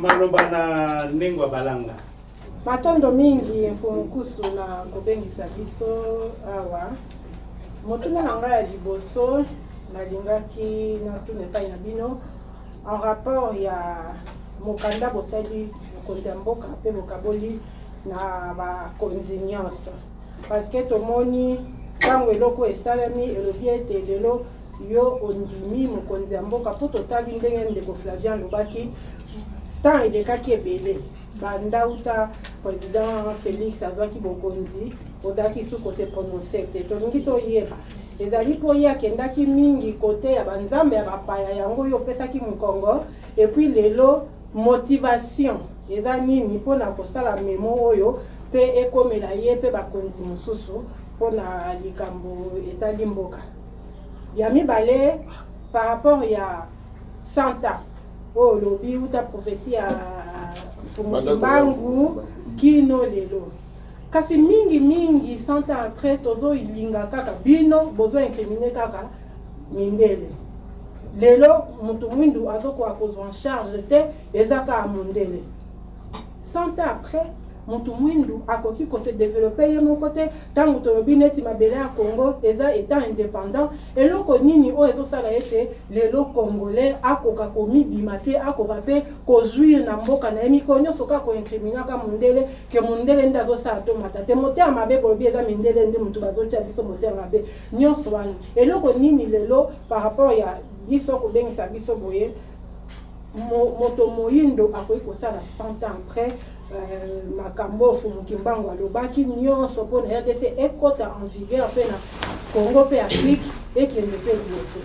maloba na ndengwa balanga. Matondo mingi mfumukusu na kobengisa biso awa. Motuna na ngai ya liboso nalingaki natuna epai na bino en rapport ya mokanda bosali mokonzi ya mboka mpe bokaboli na bakonzi nyonso. Parce que tomoni ntango eloko esalami elobi ete lelo yo ondimi mokonzi ya mboka mpo totali ndenge ndeko Flavien alobaki tant elekaki ebele banda uta président Félix azwaki bokonzi ozalaki suko se prononcer te tolingi toyeba ezali mpo ye akendaki mingi kote ya banzambe ya bapaya yango oyo opesaki mokongo epuis lelo motivation eza nini mpona kosala memo oyo mpe ekomela ye mpe bakonzi mosusu mpona likambo etali mboka ya mibale par rapport ya 100 ans oyo lobi uta prophétie ya Mbangu kino lelo kasi mingi 100 ans après tozo ilinga kaka bino bozo incriminer kaka mindele lelo mutu mwindu azoko akozwa en charge te ezaka amundele 100 ans après mutu mwindu akoki ko se développer ye mon côté tangu tolobi neti mabele ya Congo eza état indépendant eloko nini o ezo sala ete lelo congolais akoka komibima te akoka pe kozwir na mboka na emiko nyonso ka ko incriminer ka mundele ke mundele ndazo sa to mata te moteur mabe bolobi eza mindele ndi mutu bazotia biso moteur mabe nyonso wana eloko nini lelo par rapport ya biso ko bengisa biso boye moto moyindo akoki kosala 100 ans après makambo fumuki mbango alobaki nyonso mpona RDC ekota en vigueur mpe na Congo mpe Afrique ekende mpe liboso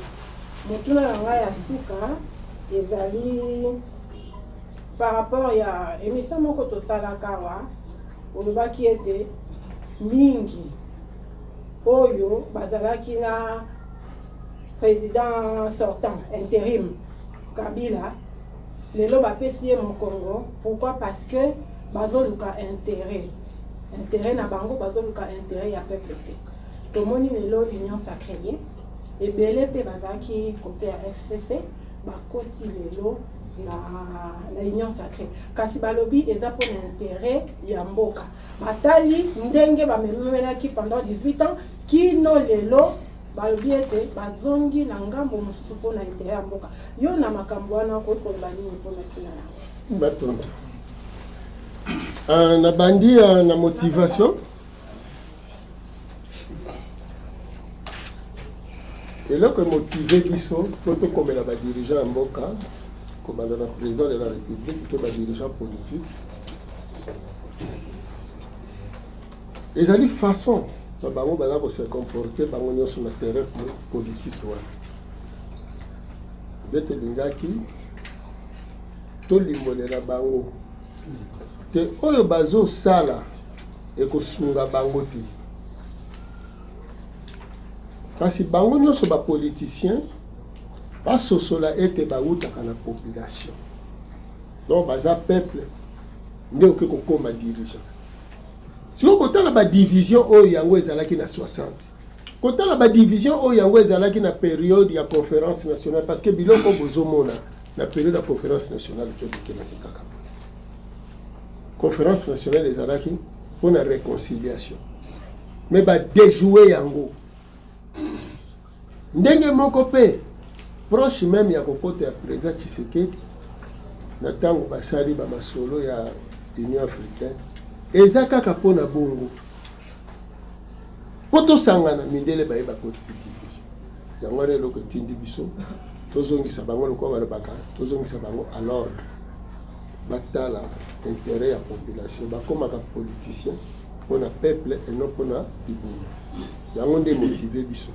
motuna na ngai ya suka ezali par rapport ya émission moko tosalaka awa olobaki ete mingi oyo bazalaki na président sortant intérim Kabila lelo bapesi ye mokongo pourquoi parce que bazoluka intérêt na bango bazoluka intérêt ya peuple te tomoni lelo union sacrée ebele mpe bazalaki côté ya FCC bakoti lelo na union sacrée kasi balobi eza mpona intérêt ya mboka batali ndenge bamemelaki pendant 18 ans kino lelo balobi ete bazongi na ngambo mosusu mpona intérêt ya mboka yo na makambo wana okoki koloba nini mpona ntina yango batondo na bandi na motivation eloko emotive biso mpo tokomela badirigeant ya mboka komanda na président de la république to badirigeant politique ezali façon na bango baza kose comporte bango nyonso na terrain politique wana nde tolingaki tolimbolela bango te oyo bazosala ekosunga bango te kasi bango nyonso bapoliticien basosola ete bautaka na population donc baza peuple nde oke kokoma dirigeant siko kotala badivision oyo yango ezalaki na 60 kotala badivision oyo yango ezalaki na période ya conférence nationale parce que biloko bozomona na période ya conférence nationale tobikelaki kaka conférence nationale ezalaki mpona réconciliation mais badéjouer yango ndenge moko mpe proche même ya kokota ya président Tshisekedi na ntango basali bamasolo ya Union africaine eza kaka mpona bongo mpo tosangana mindele bayeba constitution yango wana eloko etindi biso tozongisa bango lokola balobaka tozongisa bango à l'ordre batala intérêt ya population bakomaka politicien mpona peuple et non mpona libunga yango nde motive biso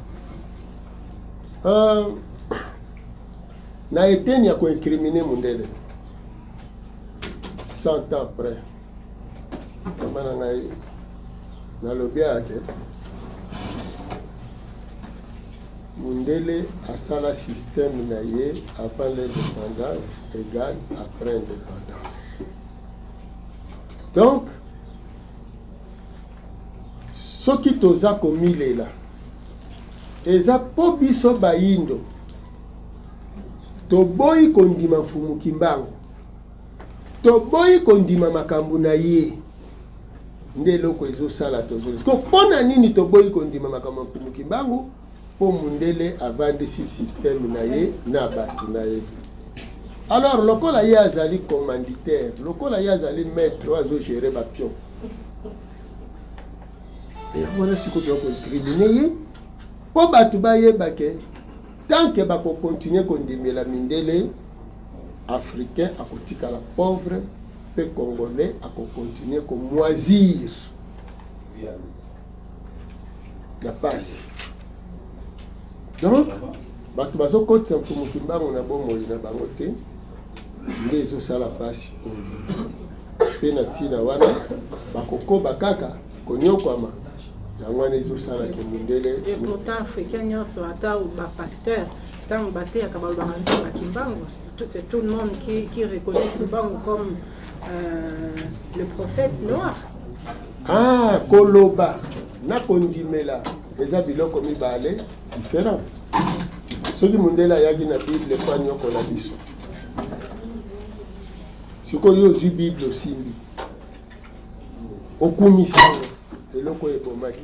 na eteni ya koincrimine mundele 100 ans après kama na ngai nalobi yake mundele asala système na ye avant l'indépendance égale après indépendance donc soki toza komilela eza po biso bayindo toboyi kondima mfumuki mbango toboyi kondima makambo na ye nde eloko ezosala tozolisi ko mpona nini toboyi kondima makambo mpumuki mbangu mpo mundele avandisi systeme na ye na bato na ye. Alors lokola ye azali commanditaire, lokola ye azali maître oyo azogere bapion, wana sikoyo tokoincrimine ye mpo bato bayebake tant que bakokontinue kondimela mindele africain akotikala pauvre pe congolais akokontinue komoisir na pasi. Donc bato bazokotisa mpumuki mbango na bomoi na bango te nde ezosala pasi mpe na ntina wana bakokoba kaka konyokwama yango wana ezosalaki mindele. Et pourtant africain nyonso ata bapasteur ntango bateyaka balobaka nzambaki mbango, c'est tout le monde qui reconnaît Mbango comme le prophète noir. Ah, koloba na kondimela eza biloko mibale différent. Soki mundela yaki na Bible pa nyoko na biso. Sikoyo ozwi Bible osimbi okumisa eloko ebomaki.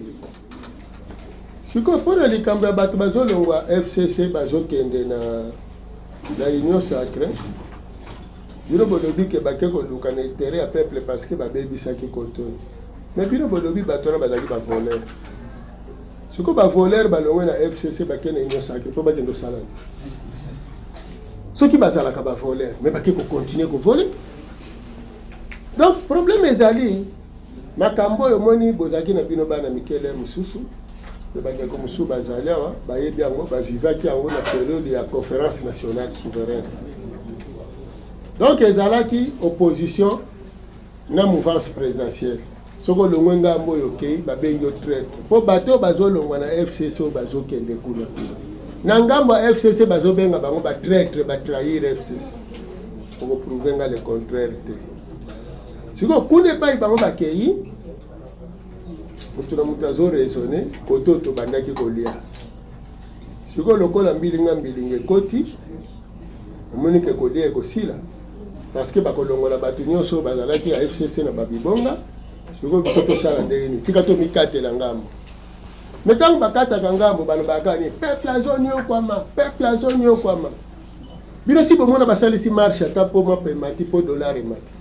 Sikoyo mpona likambo ya bato bazolongwa FCC bazokende na Union Sacrée, bino bolobi ke bake koluka na intérêt ya peuple parce que babebisaki koto. Mais bino bolobi bato wana bazali bavoleur. Sikoyo bavoleur balongwe na FCC bake na Union Sacrée mpo bakende osala. Soki bazalaka bavoleur mais bake kocontinue kovoler. Donc problème ezali makambo oyo moni bozaki na bino bana mikele mosusu bandeko mosusu bazali awa bayebi yango bavivaki yango na période ya conférence nationale souveraine. Donc ezalaki opposition na mouvance présidentielle. Soko longwe ngambo oyo okei babengi yo traître mpo bato bazolongwa na FCC oyo bazokende kuna na ngambo ya FCC bazobenga bango batraître batrahir FCC okoprouve nga le contraire te. Siko kuna epai bango bakei mutu na mutu azoraisonne koto tobandaki kolia. Siko lokola mbilinga mbilinga ekoti omoni ke kolia ekosila parce que bakolongola bato nyonso bazalaki ya FCC na babibonga. Siko biso tosala ndenge nini tika tomikatela ngambo mais ntango bakataka ngambo balobaka ni peuple azonyokwama peuple azonyokwama. Bino si bomona basalisi marche ata mpo mapa emati mpo dollar emati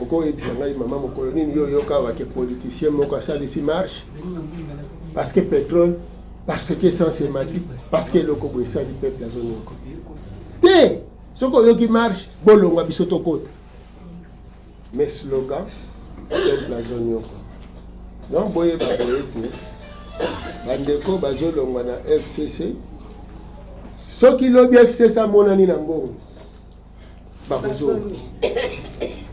oko yebisa ngai mama mokolo nini yo yoka wake politicien moko asalisi marche parce que pétrole, parce que essence emati, parce que eloko boye esali peuple azonyoko te soko yoki marche bolongwa biso tokota mais slogan peuple azonyoko. Donc boye baboye te bandeko bazolongwa na FCC soki lobi FCC amonani na mbongo bakozonga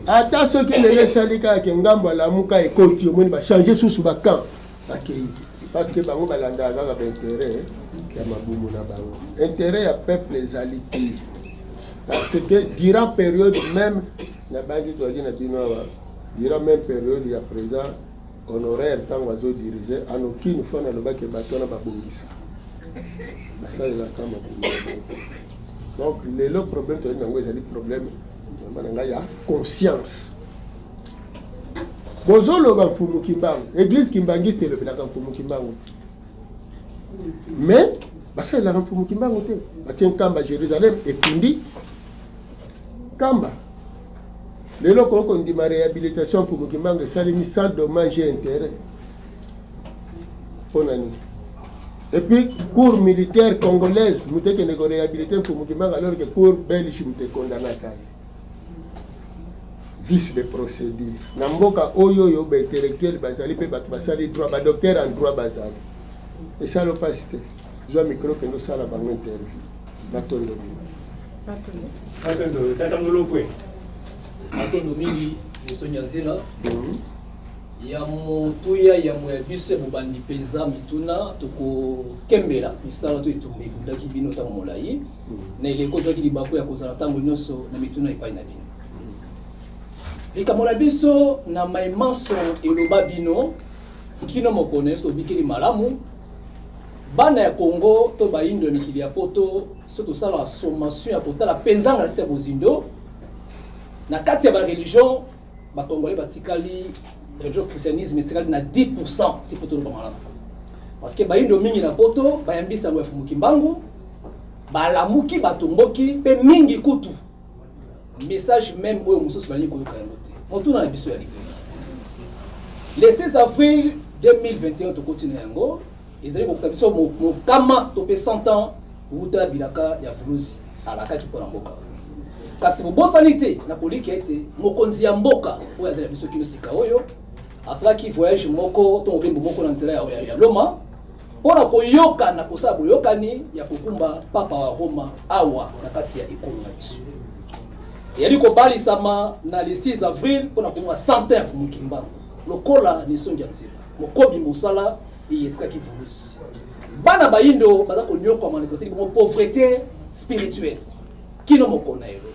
ata soki lelo esali kaka ngambo alamuka ekoti omoni bachange susu bakamp bakei parce que bango balandaka kaka baintérêt ya mabumu na bango. Intérêt ya peuple ezali te parce que durant période même na bandi toali na bino awa durant même période ya président honoraire ntango azodirige anoki une fois nalobaki bato wana babongisa basalelaka mabumu. Donc lelo problème toali nango ezali problème il y a conscience. Bozoloba mfumu kimbangu, église kimbangiste le bilaka mfumu kimbangu. Mais basa la mfumu kimbangu te. Batien kamba Jérusalem ekundi kamba. Lelo ko ndima réhabilitation mfumu kimbangu salimi sans dommage et intérêt. Ponani. Et puis cour militaire congolaise muteke nego réhabiliter mfumu kimbangu alors que cour belge muteke condamné kai. Vice de procédure. Namboka oyo yo ba intellectuel bazali pe bato basali droit ba docteur en droit bazali. Et ça l'opacité. Je micro que nous sala bango interview. Batondo. Batondo, tata mulokwe. Batondo mingi esonya nzela. Ya mutuya ya muyabise mubandi penza mituna toko kembela misala to etumbe kudaki bino ta molai. Na ile ko toki libako ya kozala tango nyoso na mituna ipai na bino. Likamona biso na maimanso eloba bino kino mokone so bikili malamu bana ya Congo to baindo mikili ya poto so to sala sommation ya kotala penzanga se bozindo na kati ya ba religion ba congolais batikali religion christianisme etikali na 10% si poto lo malana parce que bayindo mingi na poto bayambisa ngo fumuki mbangu balamuki batomboki pe mingi kutu message même oyo mususu bali koyoka yango te motuna na biso ya likolo. Le 16 avril 2021 to continue yango ezali kokusa biso mokama to pe 100 ans uta bilaka ya vuluzi alaka kipona mboka kasi bobosani te na poliki ete mokonzi ya mboka oyo azali biso kino sika oyo asalaki voyage moko to mobembo moko na nzela ya Loma mpona koyoka na kosala boyokani ya kokumba papa wa Roma awa na kati ya ekolo na biso yali kobalisama na le 6 avril mpona kokumba 100 ans mukimba lokola ni songi ya nzela mokobi mosala eyetikaki vuluzi bana bayindo baza konyoka manekoseli bongo pauvreté spirituelle kino mokona elo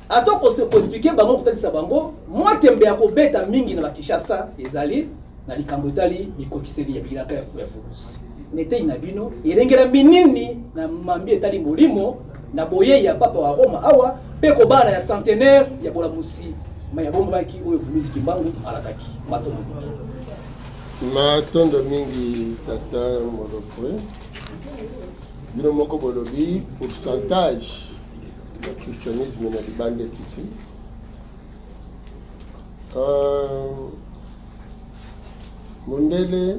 atoko se expliquer bango kotalisa bango mwa tembe ya kobeta mingi na bakishasa ezali na likambo etali mikokiseli ya bilaka ya vuluzi nete ina bino elengela minini na mambi etali molimo na boye ya papa wa Roma awa pe kobana ya centenaire ya bolamusi maya bomba baki oyo vuluzi kimbangu alakaki matondo mingi tata molopwe bino moko bolobi pourcentage ya christianisme na libanda ekiti mondele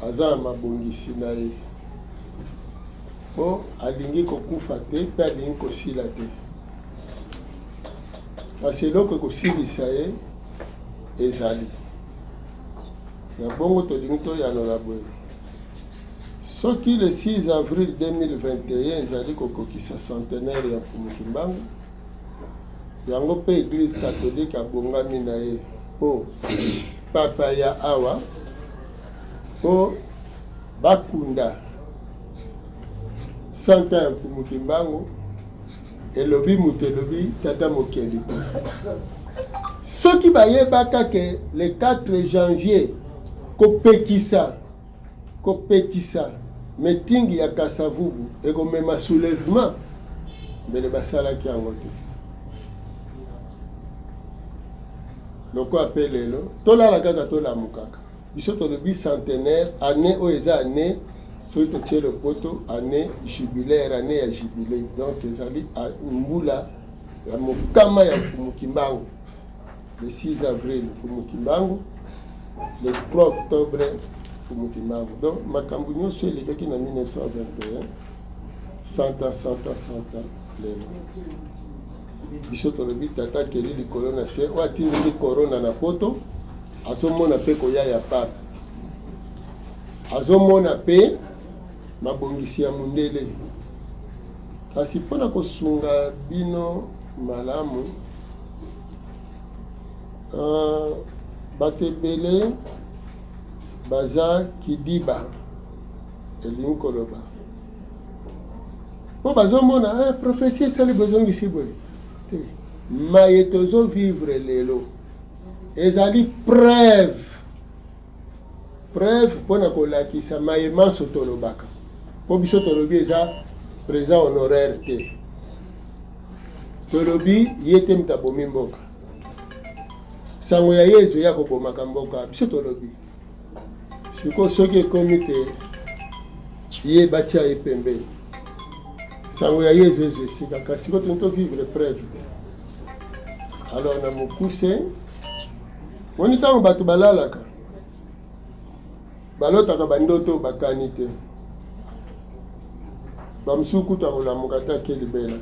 aza mabongisi na ye po alingi kokufa te mpe alingi kosila te kasi eloko ekosilisa ye ezali na bongo tolingi toyanola boye soki le 6 avril 2021 ezali kokokisa centenaire ya mfumuki mbangu yango mpe église catholique abongami na ye po papa ya awa po bakunda 100 ans ya mfumuki mbangu elobi moto elobi tata mokeli te soki bayebaka ke le 4 janvier kopekisa meeting ya Kasavubu ekomema soulèvement mbele basalaki yango te loko ape lelo tolala kaka tolamukaka biso tolobi centenaire année oyo eza année soki totie lopoto année jubilaire année ya jubilé donc ezali mbula ya mokama ya mfumuki mbangu le 6 avril mfumuki mbangu le 3 octobre mfumuki mbangu donc makambo nyonso elekaki na 1921 100 ans lelo biso tolobi tata keli likolo na se oyo atindeli corona na poto azomona mpe koya ya papa azomona mpe mabongisi ya mundele kasi mpona kosunga bino malamu bato ebele baza kidiba elingi koloba mpo bazomona prophétie esali bozongisi boye te maye tozovivre lelo ezali preuve mpona kolakisa maye manso tolobaka mpo biso tolobi eza présent honoraire te tolobi ye te mutu abomi mboka sango ya yezu ya kobomaka mboka biso tolobi siko soki ekomi te ye batia ye pembeni sango ya yezu ezo esika kasi siko toni tovivre preuve te alors na mokuse moni ntango bato balalaka balotaka bandoto bakani te bamosusu kutu akolamuka te ake libela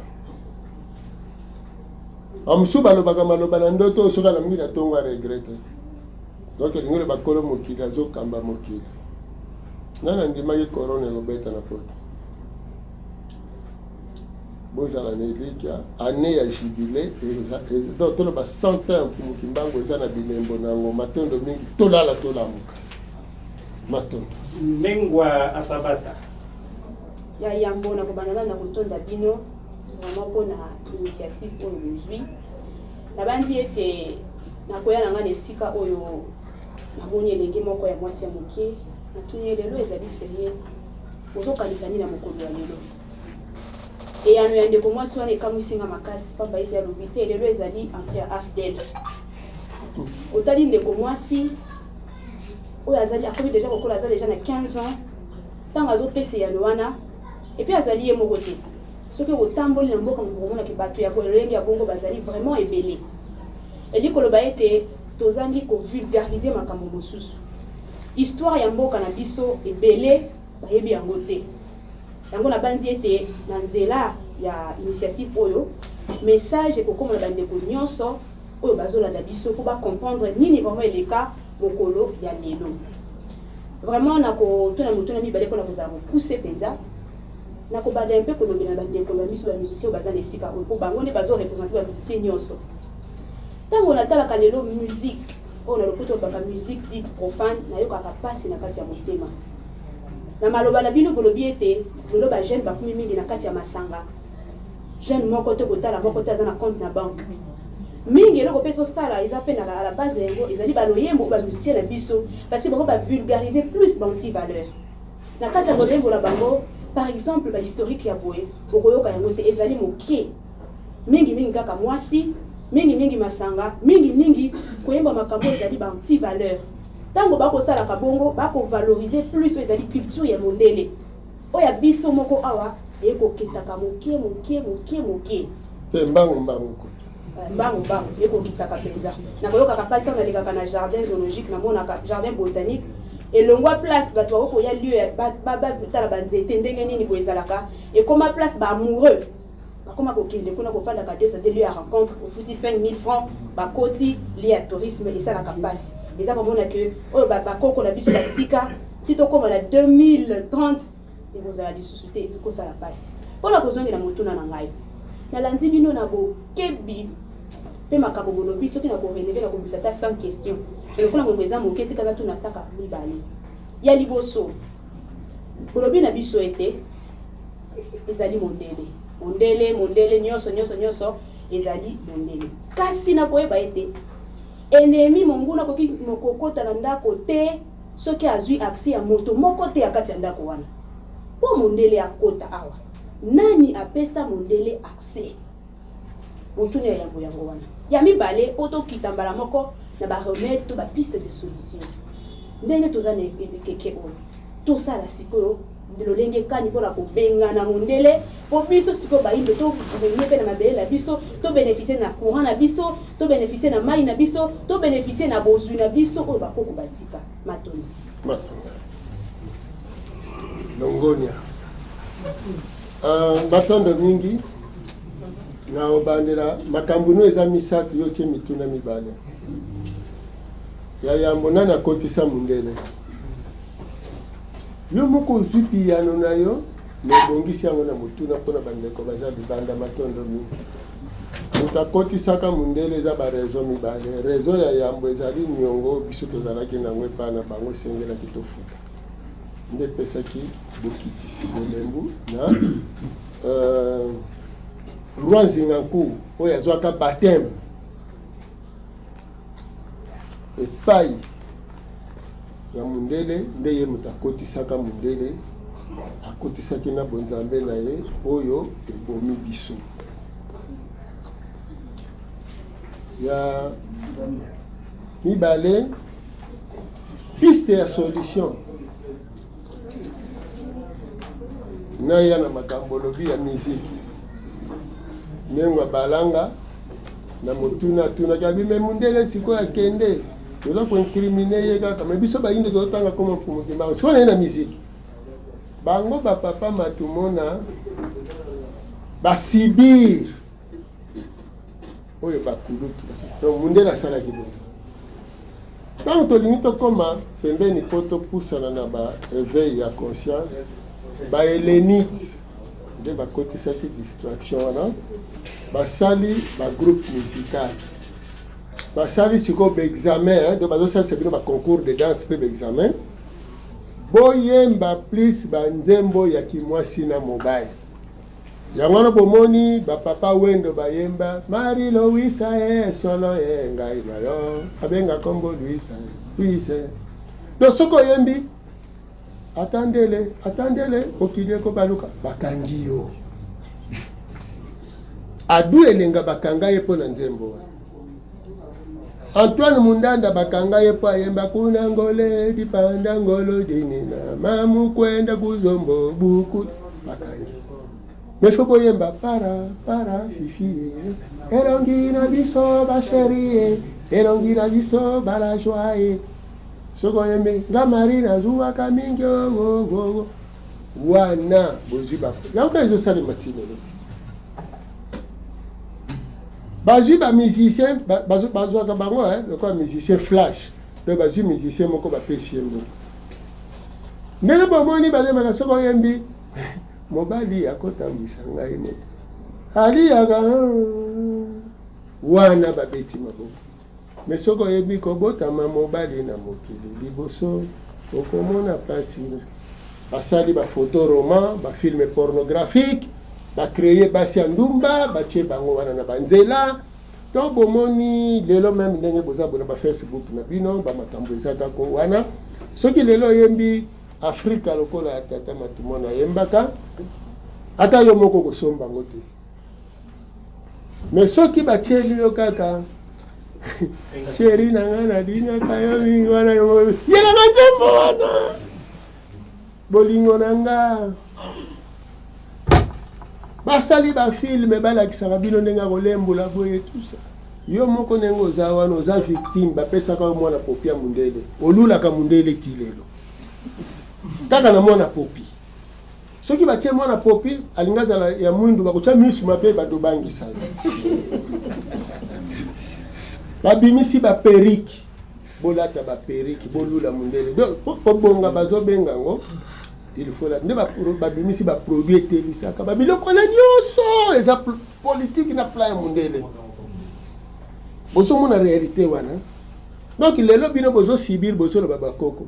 bamosusu balobaka maloba na ndoto soki alamuki na ntongo aregrete donc elingi loba kolo mokili azokamba mokili nani andimaki corona ekobeta na poto bozala na elikya année ya jubile donc toloba 100 ans mfumuki mbangu eza na bilembo nango matondo mingi tolala tolamuka matondo Mengwa Asabata ya yambo na kobandana na kotonda bino vraiment mpona initiative oyo bozwi nabandi ete nakoya nanga na esika oyo namoni elenge moko ya mwasi ya moke natuni lelo ezali ferie ozokanisa nini na mokolo ya lelo et yano ya ndeko mwasi wana ekamwisinga makasi pamba ete alobi te lelo ezali entre ya afdel otali ndeko mwasi oyo azali akomi deja kokola aza deja na 15 ans ntango azopesa yano wana epuis azali ye moko te soki otamboli na mboka mokomonaki bato ya kolenge ya bongo bazali vraiment ebele elingi koloba ete tozangi kovulgarize makambo mosusu histoire ya mboka na biso ebele bayebi yango te yango nabandi ete na nzela ya initiative oyo message ekokoma na bandeko nyonso oyo bazolanda biso mpo bacomprendre nini vraiment eleka mokolo ya lelo vraiment nakotuna motuna mibale mpona kozala kopuse mpenza nakobanda mpe kolobela bandeko ya biso bamusicien oyo baza na esika oyo mpo bango nde bazorepresente bamusicien nyonso ntango natalaka lelo musique oyo na lopoto obaka musique dite profane nayokaka mpasi na kati ya motema na maloba na bino bolobi ete lelo bajeune bakumi mingi na kati ya masanga jeune moko te kotala moko te aza na compte na banque mingi eloko mpe ezosala eza mpe na la base na yango ezali baloyembo bamusicien na biso parce que bango bavulgarize plus banti valeur na kati ya loyembo na bango par exemple bahistorique ya boye okoyoka yango te ezali mokie mingi kaka mwasi mingi masanga mingi koyemba makambo ezali banti valeur ntango bakosalaka bongo bakovalorize plus oyo ezali culture ya mondele oyo ya biso moko awa ekokitaka mokie te mbangu ekokitaka mpenza nakoyokaka mpasi ntango nalekaka na jardin zoologique namonaka jardin botanique elongwa place bato bakokoya lieu batala banzete ndenge nini boye ezalaka ekoma place baamoureux bakoma kokende kuna kofandaka deux lieu ya rencontre ofuti 5000 francs bakoti lieu ya tourisme esalaka mpasi eza komona ke oyo bakoko na biso batika ti tokoma na 2030 ekozala lisusu te ezokosala mpasi mpona kozongela motuna na ngai nalandi bino na bokebi mpe makambo bolobi soki na koreleve na kobisa ta 100 question elokona mongo eza moke tikaka tuna taka mibale ya liboso bolobi na biso ete ezali mondele nyonso ezali mondele kasi na koyeba ete ennemi monguna koki kokota na ndako te soki azwi accès ya moto moko te akati ya ndako wana po mondele akota awa nani apesa mondele accès botuni ya yango wana ya mibale po tokita mbala moko na baremède to bapiste de solution ndenge toza na ekeke oyo tosala sikoyo lolenge kani mpona kobengana mondele po biso sikoyo bayindo tobenye mpe na mabele na biso tobénéficie na courant na biso tobénéficie na mai na biso tobénéficie na bozwi na biso oyo bakoko batika matoni longonia batondo mingi na obandela makambo no eza misato yo tie mituna mibale ya yambo nani akotisa mondele yo moko ozwi piyano na yo nobongisi yango na motuna mpona bandeko baza libanda matondo mingi moto akotisaka mondele eza barezo mibale rezo ya yambo ezali niongo biso tozalaki nango epa na bango esengelaki tofuta nde epesaki bokitisi bolembu na roi Nzinganku oyo azwaka bateme epai ya mondele nde ye moto akotisaka mondele akotisaki na bonzambe na ye oyo ebomi biso ya mibale piste ya solution naya na makambo lobi ya musique ndenge balanga na motuna kabime mondele sikoyo akende toza koincrimine ye kaka me biso bayindo tozotanga koma mfumukimbango sikoyo naye na musique bango bapapa matumona basibir oyo bakulutu donc mondele asalaki boye ntango tolingi tokoma pembeni mpo topusana na baéveil ya conscience bahélénite nde bakotisaki distraction wana basali bagroupe musical basali sikoyo baexamen donc bazosalisa bino baconcours de danse mpe baexamen boyemba plus banzembo ya kimwasi na mobali yango wana bomoni bapapa wendo bayemba Marie Louisa ye solo ye ngai bayo abenga kombo Louisa donc soko oyembi atandele okili eko baluka bakangi yo adu elenga bakanga ye mpo na nzembo Antoine Mundanda bakanga ye mpo ayemba kuna ngole dipanda ngolo dinina mamu kwenda kuzombo buku bakangi mefoko yemba para fifi erongina biso ba chérie erongina biso ba la joie soko yembe ngamarina zuwa kamingi go wana boziba yanka ezo sale matine loti bazwi ba musicien bazwa ka bango le musicien flash le bazwi musicien moko ba PCM ndenge bomoni bazemaka soko yembi mobali akotambwisa ngai moto aliyaka wana babeti maboko me soko oyebi kobotama mobali na mokili liboso okomona pasi basali bafoto roman bafilme pornographique bacreye basi ya ndumba batie bango wana na banzela to bomoni lelo meme ndenge boza bona bafacebook na bino bamakambo ezaka ko wana soki lelo oyembi Afrika lokola tata matumona yembaka ata yo moko kosomba ngo te mais soki batieli yo kaka chéri na nga nalingaka yo mingi wana yo yela na nzembo wana bolingo na nga basali bafilme balakisaka bino ndenge kolembola boye tusa yo moko ndenge oza wana oza victime bapesaka yo mwana popi ya mundele olulaka mundele ti lelo kaka na mwana popi soki batie mwana popi alinga zala ya mwindu bakutya misu mape bato bangisa babimisi baperiki bolata baperiki bolula mundele obonga bazobenga ngo il faut la nde babimisi baproduit etelisaka babiloko na nyonso eza politique na plan ya mundele bozomona réalité wana donc lelo bino bozosibir bozoloba bakoko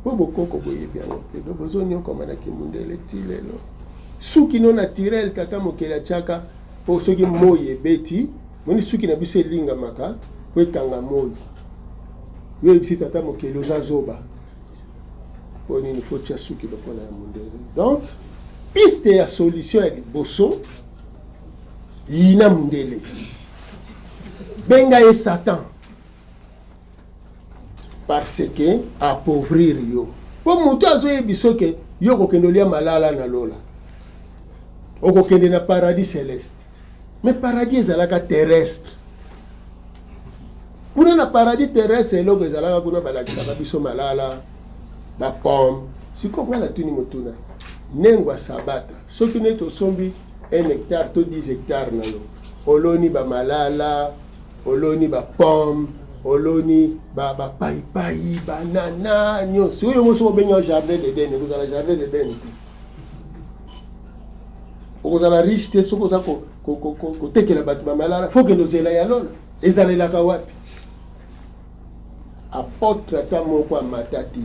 po bokoko boyebi yango te do bozonyokomanaki mundele ti lelo suki no naturel tata mokeli atiaka po soki moi ebeti moni suki na biso elingamaka po ekanga moi yo ebisi tata mokeli oza zoba po nini fo tia suki lokola ya mundele donc piste ya solution ya liboso yina mundele benga ye Satan parce que appauvrir yo po moto azoyebi soki yo kokende olia malala na lola okokende na paradis céleste mais paradis ezalaka terrestre kuna na paradis terrestre eloko ezalaka kuna balakisaka biso malala bapome sikoyo nga natuni motuna nengwa sabata soki neti osombi 1 hectare to 10 hectare na yo oloni bamalala oloni bapome oloni bapaipai banana nyonso oyo moso obenga jardin d'Eden ekozala jardin d'Eden te okozala riche te soki oza kotekela bato bamalala fo kende ozela ya lola ezalelaka wapi apôtre ata moko amata te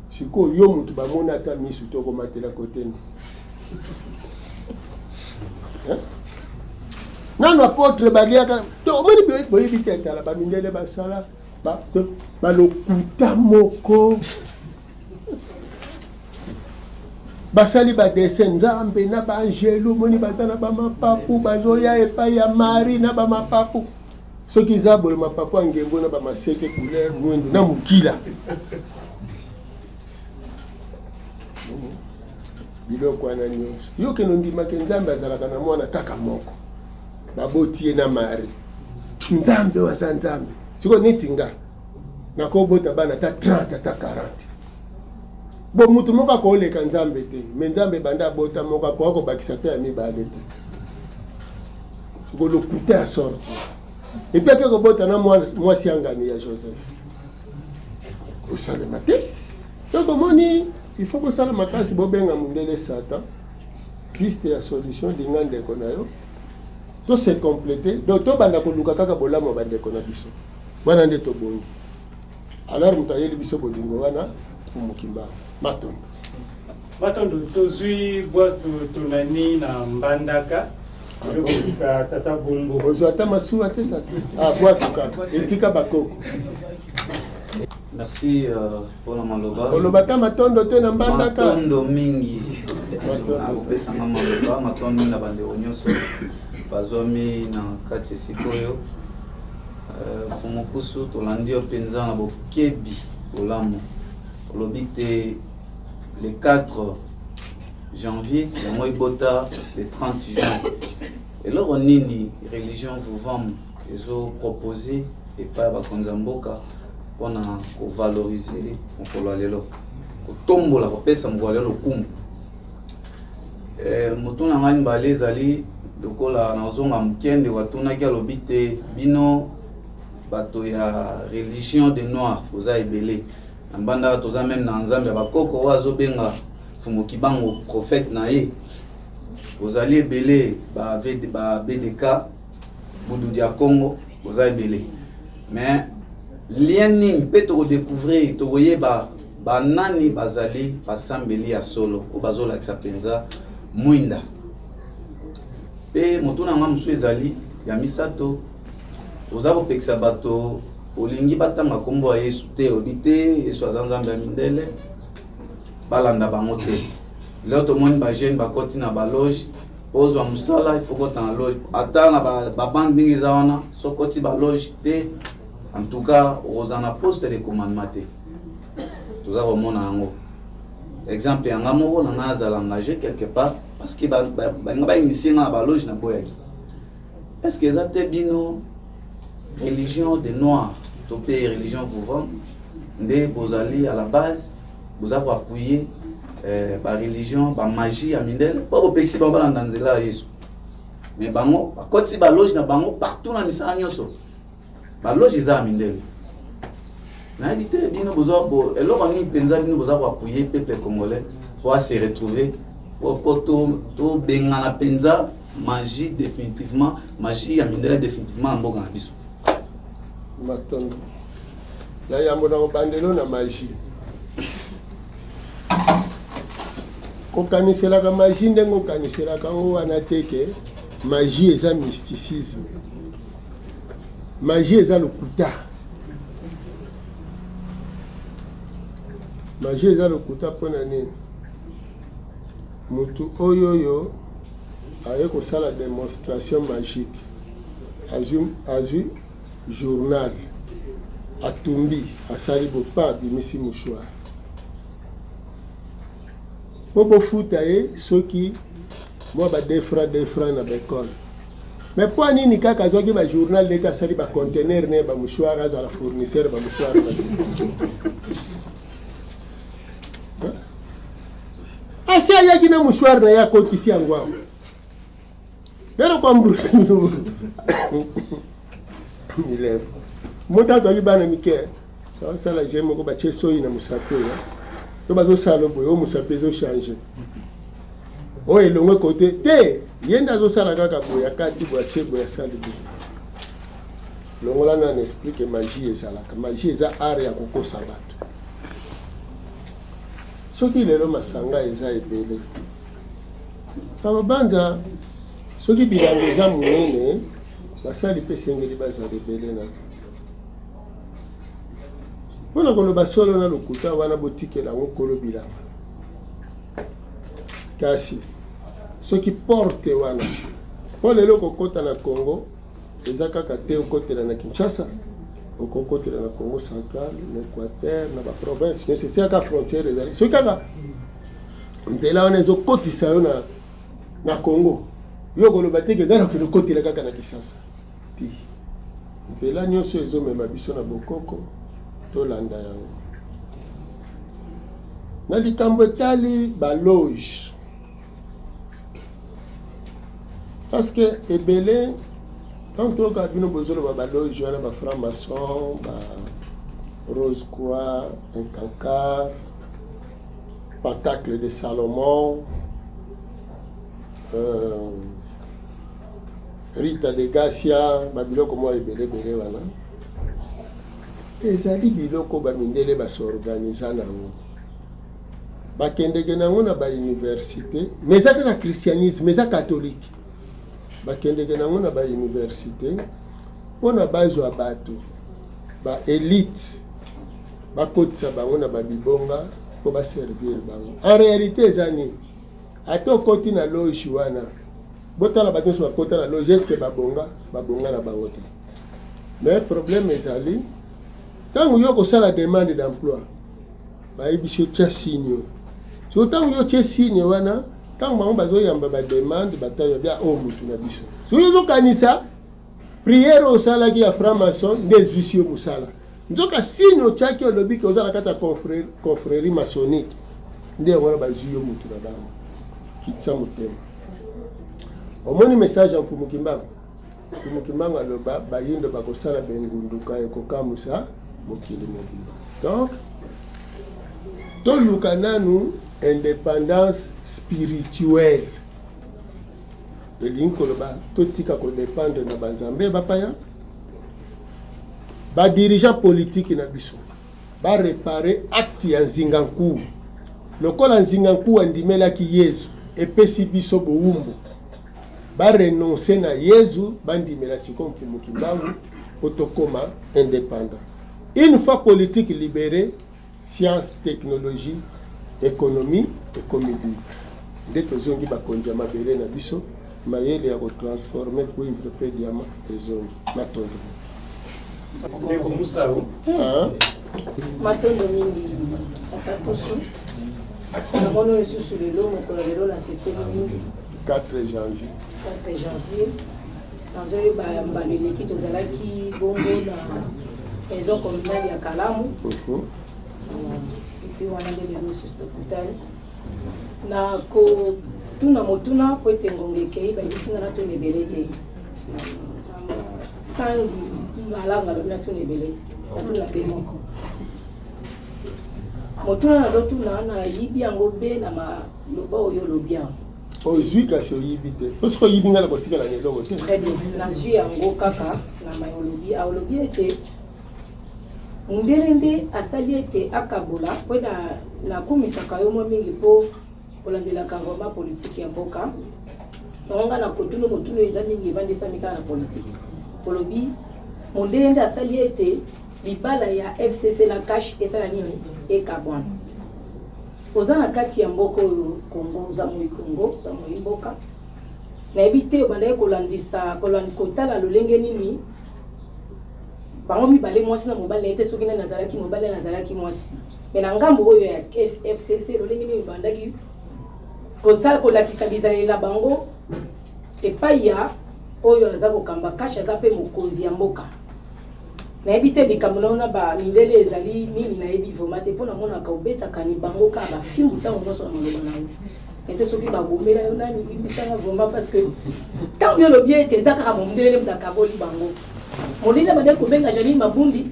sikoyo yo moto bamona ata misu to komatela koteni nano apôtre baliaka to omoni boyebi te tala bamindele basala balokuta moko basali badessin nzambe na baangelo moni baza na bamapapu bazoya epai ya mari na bamapapu soki eza bolo mapapu ya ngembo na bamaseke couleur mwindu na mokila biloko wana nyonso yo keno ndimake nzambe azalaka na mwana kaka moko baboti ye na mari nzambe waza nzambe siko neti nga nakobota bana ta 30 ata 40 bo mutu moko akoleka nzambe te me nzambe banda bota moko akoka kobakisa te ya mibale te kolokuta ya sorti epi ake kobota na mwasi ya ngani ya Joseph osalema te donc omoni il faut kosala makasi bobenga mundele Satan piste ya solution linga ndeko na yo to se compléter donc to banda koluka kaka bolamo bandeko na biso wana nde tobongi alors moto ayeli biso bolingo wana fumukimba matondo tozwi bwato tonani na mbandaka yokoka tata bongo ozwa ata masuwa te bwato kaka etika bakoko. Merci pour la maloba. Oloba ta matondo te na mbandaka. Matondo mingi. nakopesanga maloba matondi na bandeko nyonso bazwami na kati esika oyo po mokusu tolandi yo mpenza na bokebi olamu olobi te le 4 janvier yango ebota le 30 juin eloko nini religion vivante ezopropose epai ya bakonzi ya mboka mpona kovalorize mokolo ya lelo kotombola kopesa mokolo ya lelo lokumu moto na ngai mbala ezali lokola nazonga mokende watunaki alobi te bino bato ya religion de noir oza ebele na mbanda toza meme na nzambe ya bakoko oyo azobenga fumu kibango prophète na ye ozali ebele ba BDK bududi ya Congo oza ebele mais lien nini mpe tokodécouvrir tokoyeba banani bazali basambeli ya solo oyo bazolakisa mpenza mwinda mpe motu na nga mosusu ezali ya misato oza kopekisa bato olingi batanga kombo ya Yesu te obi te Yesu aza nzambe ya mindele balanda bango te leo tomoni bagene bakoti na baloge ozwa mosala ifo kota na loge ata na babande ndenge eza wana sokoti baloge te en tout cas okoza na poste de commandement te toza komona yango exemple yanga moko na nga azala engagé quelque part parce que balinga bainitie nga na baloge na boyaki est ce que eza te bino religion de noir to mpe religion vivante nde bozali à la base boza koappuye bareligion bamagie ya mindele po bopekisi bango balanda nzela ya Yesu mais bango bakotisi baloge na bango partout na misala nyonso baloge eza ya mindele nayebi te bino bozwa eloko nini mpenza bino boza koappuye peuple congolais po ase retrouver po tobengana mpenza magie définitivement magie ya mindele définitivement na mboka na biso matondo ya yambo na kobandelo na magie kokaniselaka magie ndenge okaniselaka ngo wana teke magie eza mysticisme magie eza lokuta magie eza lokuta mpona nini mutu oyo aye kosala démonstration magique azwi journal atumbi asali bopa abimisi mouchoir po bofuta ye soki mwa ba 2 francs na bekole mais po nini kaka azwaki bajournal ndeti asali bacontener ne bamouchoir azala fournisseur bamouchoir asi ayaki na mouchoir na ye akotisi yango awa lero kwambula milève moto azwaki bana mike asala je moko batie soyi na mosape to bazosala boye oyo mosape ezochange oyo elongwe kote te ye nde azosala kaka boye akati boye atie boye asali boye longola na esprit ke magie ezalaka magie eza art ya kokosa bato soki lelo masanga eza ebele babanza soki bilanga eza monene basali mpe esengeli bazala ebele na mpona koloba solo na lokuta wana botikela yango kolo bilanga kasi soki porte wana mpo lelo kokota na Congo eza kaka te okotela na Kinshasa okokotela na Congo central na Équateur na baprovince nyonso esi kaka frontière ezali soki kaka nzela wana ezokotisa yo na Congo yo koloba teke ngana okende okotela kaka na Kinshasa ti nzela nyonso ezomema biso na bokoko tolanda yango na likambo etali baloge parce que ebele tant toka bino bozoloba baloge wana bafranc maçon Rose Croix Incancar Pentacle de Salomon Rita de Gassia babiloko mwa ebele wana ezali biloko bamindele basorganiza nango bakendeke nango na bauniversité mais eza kaka christianisme eza catholique bakendeke nango na bauniversité mpona bazwa bato baélite bakotisa bango na babibonga mpo baservir bango en réalité eza nini ate okoti na loge wana botala bato nyonso bakota na loge eske babonga na bango te. Mais problème ezali ntango yo kosala demande d'emploi bayebi biso tia signe so ntango yo tie signe wana ntango bango bazoyamba bademande batala bia o mutu na biso so yo ozokanisa priere osalaki ya franc-maçon nde ezwisi yo mosala nzoka signe otiaki olobi ke oza na kati ya confrérie maçonnique nde yango wana bazwi yo mutu na bango kitisa motema. Omoni message ya Mfumukimbangu Mfumukimbangu aloba bayindo bakosala bengunduka ekokamusa mokili mobimba. Donc toluka nanu indépendance spirituelle elingi koloba totika kodépendre na banzambe bapaya badirigeant politique na biso baréparer acte ya nzingankulu lokola nzingankulu andimelaki Yesu epesi biso bowumbu barenonce na Yesu bandimela siko Mfumukimbangu otokoma indépendant. Une fois politique libérée, science, technologie, économie et comédie. Nde tozongi bakonzi ya mabele na biso mayele ya kotransforme kuivre pe diama ezongi matondo. Matondo mingi tatapusu namono esusu lelo mokolo lelo na septembre 4 janvier. 4 janvier nazoyeba mbala eleki tozalaki bongo na maison communale ya Kalamu epi wana nde lelo lisusu tokutani na kotuna motuna po ete ngonga ekei bayebisinga na tuna ebele te sangi malanga alobi na tuna ebele te natuna mpe moko motuna nazotuna nayibi yango be na maloba oyo olobi yango ozwi kasi oyibi te posiko oyibi nga na kotikala na eloko te. Très bien, nazwi yango kaka na mayolobi aolobi ete ndelende asali ete akabola po nakumisaka yo mwa mingi mpo kolandelaka ngoma politike ya mboka nonga na kotuna motuna eza mingi evandisami kaka na politike olobi mondelende asali ete libala ya FCC na cash esala nini ekabwana oza na kati ya mboka oyo Congo oza moi Congo oza moi mboka nayebi te obandaye kotala lolenge nini bango mibale mwasi na mobali na ete soki nde nazalaki mobali nazalaki mwasi me na ngambo oyo ya FCC lolenge nini bandaki kolakisa bizalela bango epai ya oyo aza kokamba kashe aza mpe mokonzi ya mboka nayebi te likambo naona bamindele ezali nini nayebi vraimen te mpo namonaka obetaka ni bango kaka bafilmu ntango nyonso na maloba na yo ete soki babomela yo nani libisanga vraimen parce que ntango yo lobi ete eza kaka mondelele moto akaboli bango mondelele bandeki kobenga Janine Mabundi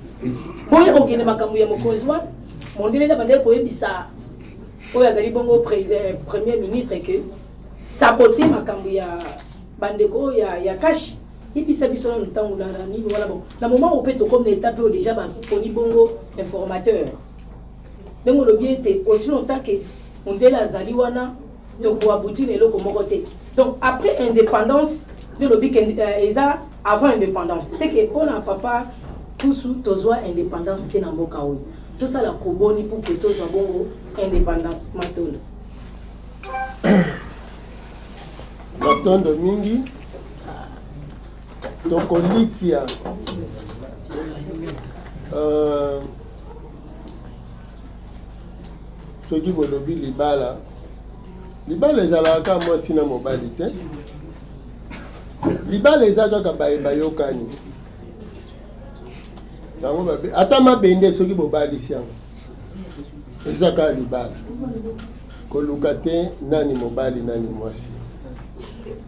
boya kokende makambo ya mokonzi wana mondelele bandeki koyebisa oyo azali bongo premier ministre ke sabote makambo ya bandeko ya kashi yebisa biso na ntango na nini wala bon na moment où peut comme l'état peut déjà baponi bongo informateur ndenge lobi ete aussi longtemps que mondela azali wana tokoabuti na eloko moko te. Donc après indépendance de lobi eza avant indépendance c'est que mpona papa tusu tozwa indépendance te na mboka oyo tosala koboni pour que tozwa bongo indépendance matondo matondo mingi tokolikia soki bolobi libala ezalaka mwasi na mobali te libala eza kaka bayokani yango babe ata mabende soki bobalisi yango eza kaka libala koluka te nani mobali nani mwasi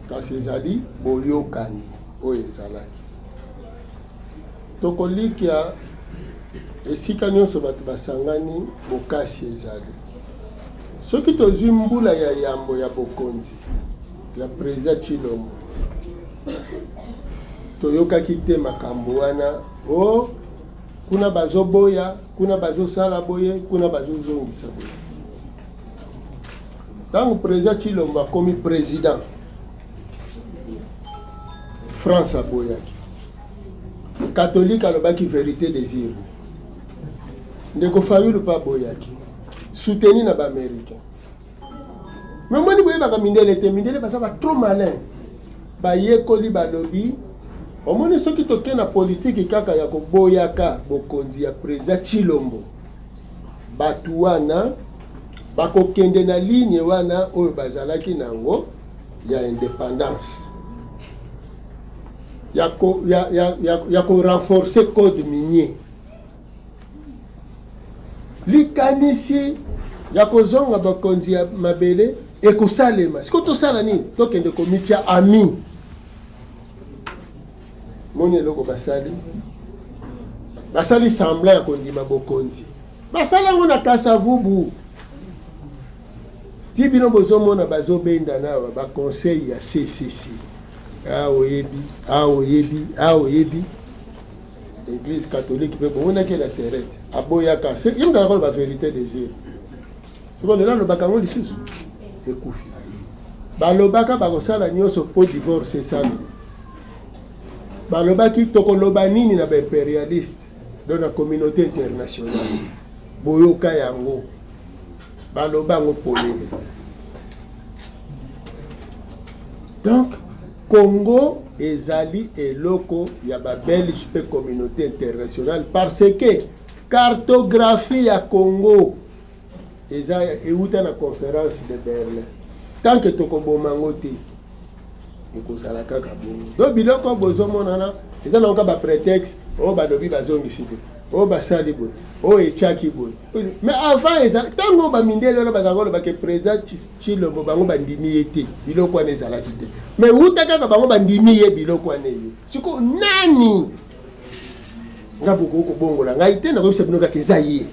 kasi ezali boyokani oyo ezalaki tokolikia esika nyonso bato basangani bokasi ezali soki tozwi mbula ya yambo ya bokonzi ya président Tshilombo toyokaki te makambo wana o kuna bazoboya kuna bazosala boye kuna bazozongisa boye ntango président Tshilombo akomi président France aboyaki catholique alobaki vérité désir ndeko Fayulu pa boyaki soutenu na ba américain mais moi ni boye baka mindele te mindele basa ba trop malin ba yekoli ba lobby omoni soki toke na politique kaka ya koboyaka bokonzi ya président Chilombo batu wana bakokende na ligne wana oyo bazalaki nango ya indépendance ya ko renforcer code minier likanisi ya kozonga bakonzi ya mabele ekosalema siko tosala nini tokende komitia ami moni eloko basali sembla ya kondima bokonzi basala ngo na Kasavubu ti bino bozomona bazobenda nawa baconseil ya CCC aoyebi église catholique pe bomonaki la terrette aboyaka yemdaka kolo bavérité des yeux siko lelo alobaka ngo lisusu ekufi balobaka bakosala nyonso po divorce esali balobaki tokoloba nini na baimpérialiste dans la communauté internationale boyoka yango baloba yango polele. Donc Congo ezali eloko ya ba belge pe communauté internationale parce que cartographie ya Congo eza euta na conférence de Berlin tant que tokoboma ngo te ekozala kaka bongo do biloko bozomonana eza na ba prétexte o balobi bazongisi te o basali boye o etiaki boye mais avant eza tango bamindele wana bakakolo bake président Chilombo bango bandimi ye te biloko wana ezalaki te mais uta kaka bango bandimi ye biloko wana ye siko nani nga boko kobongola ngai te nakobisa bino kaka eza ye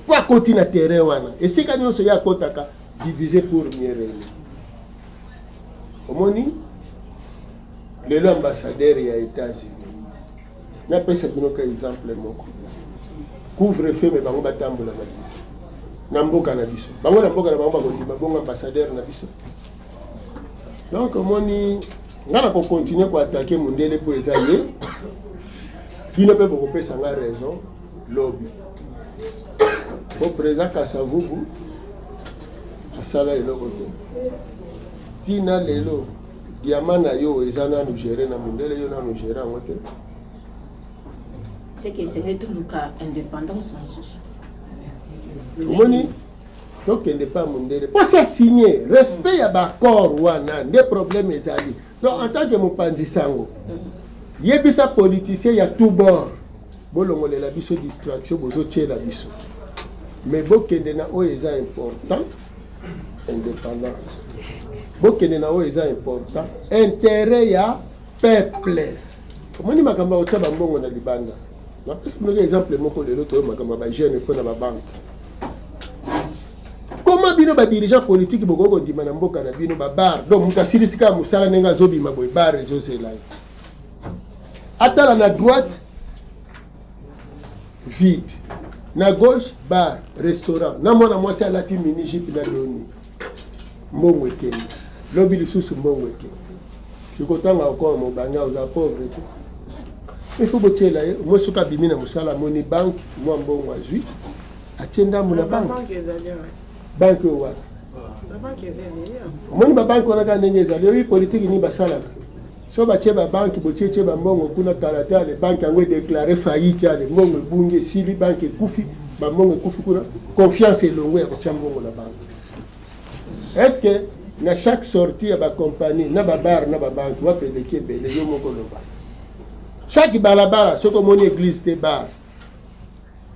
po akoti na terrain wana esika nyonso ye akotaka diviser pour mieux régner omoni lelo ambassadeur ya États-Unis napesa bino ka exemple moko couvre-feu me bango batambola na mboka na biso bango na mboka na bango bakondima bongo ambassadeur na biso donc omoni nga na kocontinue koatake mundele po eza ye bino mpe bokopesa nga raison lobi po président Kasavubu asala eloko te tina lelo diamana yo eza nanu géré na mundele yo nanu géré yango te c'est que c'est tout le cas indépendance en sous. Omoni tokende pa mundele po ça signer respect ya bakor wana des problèmes ezali donc en tant que mopanzi sango yebisa politicien ya tout bord bolongolela biso distraction bozotiela biso mais bokende na oyo eza important indépendance bokende na oyo eza important intérêt ya peuple omoni makambo otia bambongo na libanda napesa bino exemple moko lelo toyo makambo ba jeune mpo na babanke comment bino badirigeant politique bokoko ndima na mboka na bino babar donc moto asilisika mosala ndenge azobima boye bar ezozela ye atala na droite vide na gauche bar restaurant na mwana mwasi alati mini jipe na doni mbongo ekende lobi lisusu mbongo ekende sikotanga okoma mobanga oza pauvre te il faut botiela ye moi soki abimi na mosala amoni banke mwa mbongo azwi atie ndambo na banke banke oyo wana omoni babanke wana kaka ndenge ezali oyi politike nini basalaka so batie babanke botietie bambongo kuna kala te ale banke yango edeklare faillite ale mbongo ebungi esili banke ekufi bambongo ekufi kuna confiance elongo ya kotia mbongo na banke est ce que na chaque sortie ya bacompagnie na babar na babanke wapeleki ebele yo moko loba chaque balabala soki omoni église te bar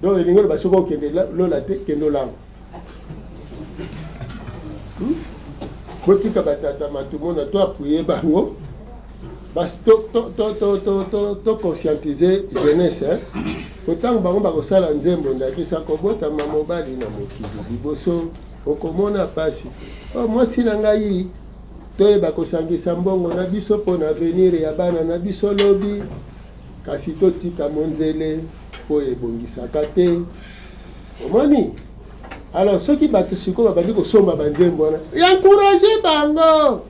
donc elingi oloba soki okende lola te kende olanga botika batata matumona to apuye bango basi to conscientiser jeunesse kotango bango bakosala nzembo ndakisa kobotama mobali na mokili liboso okomona pasi mwasi na ngai toyeba kosangisa mbongo na biso mpo na avenir ya bana na biso lobi kasi totika monzele po ebongisaka te omoni alors soki bato sikoyo babandi kosomba banzembo wana encourage bango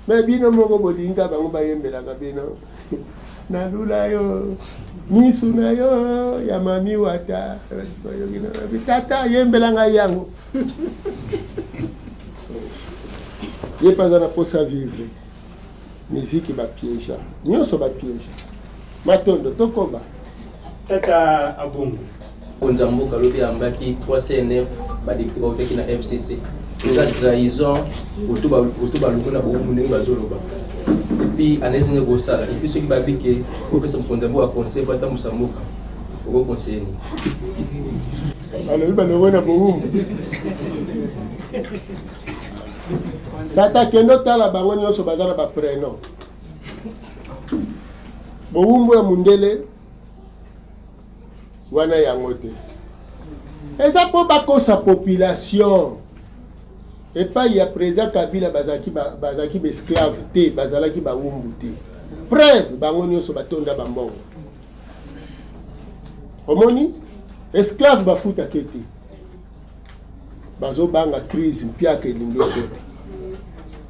me bino moko bolinga bango bayembelaka bino nalula yo misu na yo ya mami wata tata yembela ngai yango ye mpe aza na mposa vivre miziki bapiége nyonso bapiége matondo tokoba tata abungu konza mboka lobi ambaki 3CNF badepute bautaki na FCC eza trahison oto baluko na bokumu ndenge bazoloba epuis anaesenge kosala epuis soki babike kopesa mokonzi mboka conseil po atambusa mboka okokonseye ni alobi balongo na boumbu tata kende otala bango nyonso baza na baprenom boumbu ya mundele wana yango te eza mpo bakosa population epai ya président Kabila bazalaki baesclave te bazalaki bawumbu te preuve bango nyonso batonda bambongo omoni esclave bafutake te bazobanga crise mpiaka elingi ekota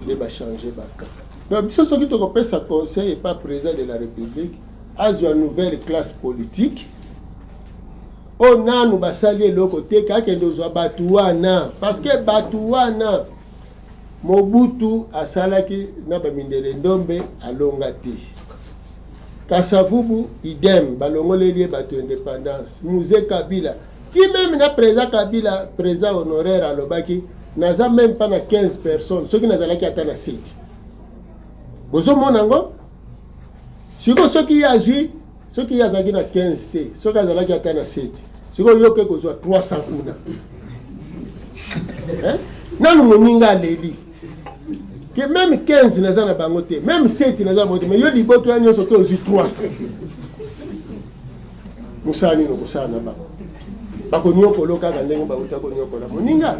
nde bachange baka donc biso soki tokopesa conseil epa président de la république azwa nouvelle classe politique o nanu basali eloko te kakende ozwa bato wana parce que bato wana Mobutu asalaki na bamindele ndombe alonga te Kasavubu idem balongoleli bato indépendance Musée Kabila ti même na président Kabila président honoraire alobaki naza même pas na 15 personnes ceux qui nazalaki ata na 7 bozomona ngo siko soki yazwi soki yazaki na 15 te soki azalaki ata na 7 siko yoke kozwa 300 kuna nanu moninga aleli que même 15 naza na bango te même 7 naza bango te mais yo liboki ya nyonso te ozwi 300 mosala nino kosala na bango bakoniokola kaka ndenge bauta koniokola moninga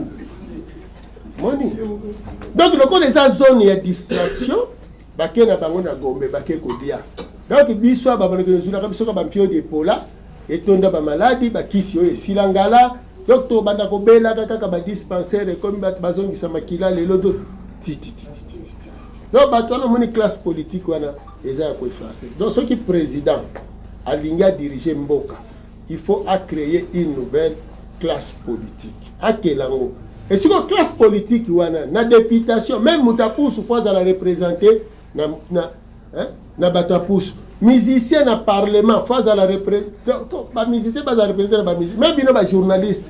moni donc lokola eza zone ya distraction bake na bango na Gombe bake kolia donc biso babaloki nozulaka biso ka bampio de pola etonda bamaladi bakisi oyo esila ngala donc tobanda kobelaka kaka badispensaire ekomi bato bazongisa makila lelo do donc bato wana omoni classe politique wana eza ya koefase donc soki président alingi adirige mboka il faut créer une nouvelle classe politique akelango et si la classe politique wana na députation même mutapusu fois à la représenter na batapusu musicien na parlement fois à la représenter ba musicien ba représenter ba musique même bino ba journaliste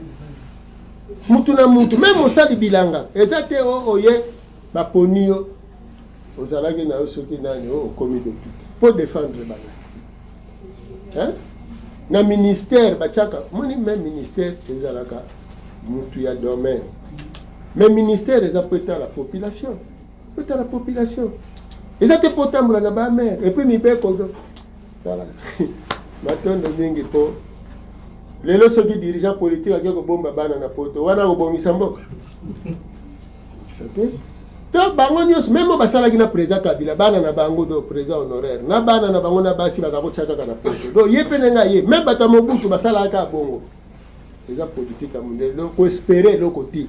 mutu na mutu même osali bilanga ezate oye ba ponio ozalaki na soki nani komi député pour défendre bana na ministère bachaka moni même ministère ezalaka mutu ya domaine mais ministère eza peut-être la population ezate potambula na ba mère et puis mibeko voilà matondo mingi po lelo soki dirigeant politique akiko bomba bana na poto wana kobongisa mboka sape to bango nyos même basalaki na président Kabila bana na bango do président honoraire na bana na bango na basi bakakotshaka kana poto do yepe nenga ye même bata Mobutu basalaka bongo eza politique ya monde ko espérer loko ti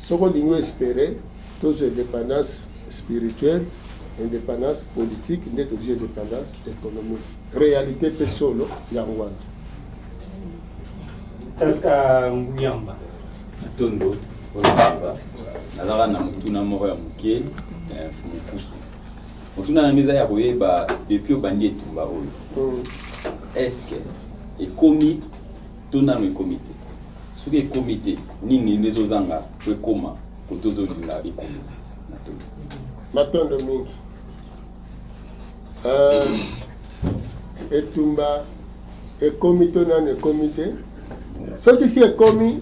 soko lingo espérer tous indépendance spirituelle indépendance politique indépendance économique réalité pe solo yango wana tata Nguyamba tondo olamba nazala na mutuna moko ya muke mukusu mutuna na miza ya koyeba depuis obandi etumba oyo est-ce ekomi tonano ekomi te soki ekomi te nini nde ezozanga po ekoma koto ozolinga ekomi na tondo matondo mingi etumba ekomi tonano ekomi te soki si ekomi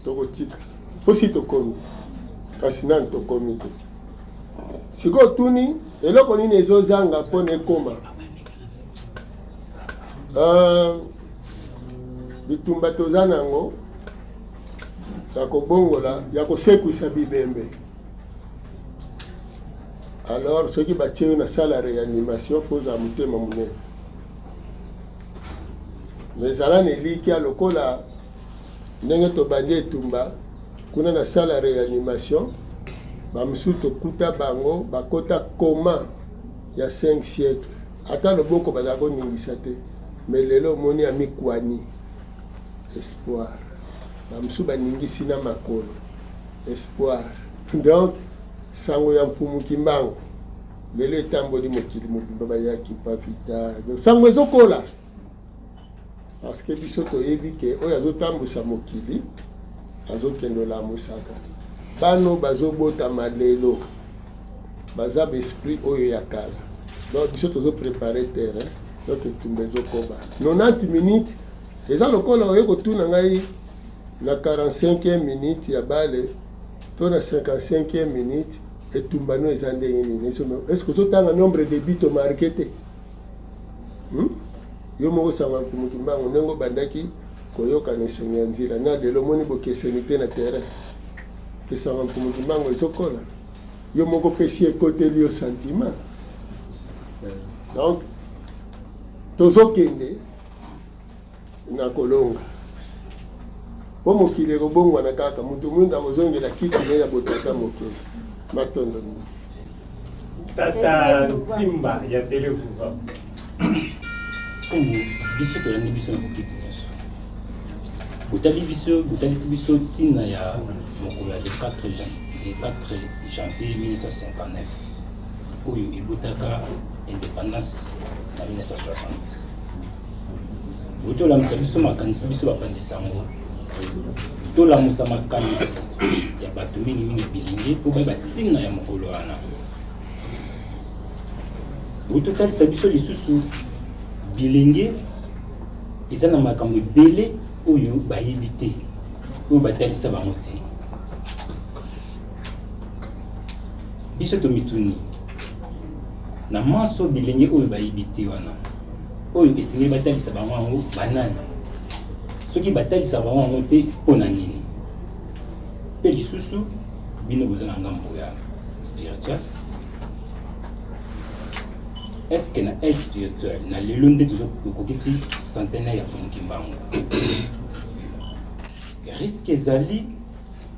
tokotika po si tokomi kasi nani tokomi te sikoyo tuni eloko nini ezozanga mpona ekoma bitumba toza nango ya kobongola ya kosekwisa bibembe alors soki batie oyo na sala réanimation foza motema monene mais ezala na eliki ya lokola ndenge tobandi etumba kuna na sala réanimation bamosusu tokuta bango bakota koma ya 5 siècle ata loboko bazala koningisa te mais lelo omoni ya mikwani espoir bamosusu baningisi na makolo espoir Donc sango ya mpumuki mbango lelo etamboli mokili mobimba bayaki mpavita sango ezokola parce que biso toyebi ke oyo azotambusa mokili azokende olamusaka bano bazobotama lelo baza baesprit oyo ya kala donc biso tozoprépare terrain donc etumba ezokoba 90 minutes eza lokola oye kotuna ngai na 45e minute ya bale to na 55e minute etumba no eza ndenge nini est-ce que ozotanga nombre de buts omarke te yo moko sanga mpumuki mbango ndenge obandaki koyoka na esongi ya nzela na lelo omoni bokeseni te na terrain kesanga mpumuki mbango ezokola yo moko pesi ekoteli yo sentiment donc tozokende na kolonga po mokili ekobongwana kaka moto mwinda akozongela kiti ne ya botata mokili matondo mingi tata Ntimba ya Télévouva biso tolandi biso na bokipi nyonso botalisi biso ntina ya mokolo ya le 4 janvier 1959 oyo ebotaka indépendance na 1960 botolamisa biso makanisi biso bapanzi sango tolamusa makanisi ya bato mingimingi bilenge mpo bayeba ntina ya mokolo wana bototalisa biso lisusu bilenge eza na makambo ebele oyo bayebi te oyo batalisa bango te biso tomituni na maso bilenge oyo bayebi te wana oyo esengeli batalisa bango yango banani soki batalisa bango yango te mpo na nini mpe lisusu bino boza na ngambo ya spirituel est-ce que na aide spirituelle na lelo nde tozokokisi centenaire ya mpumuki mbango risque ezali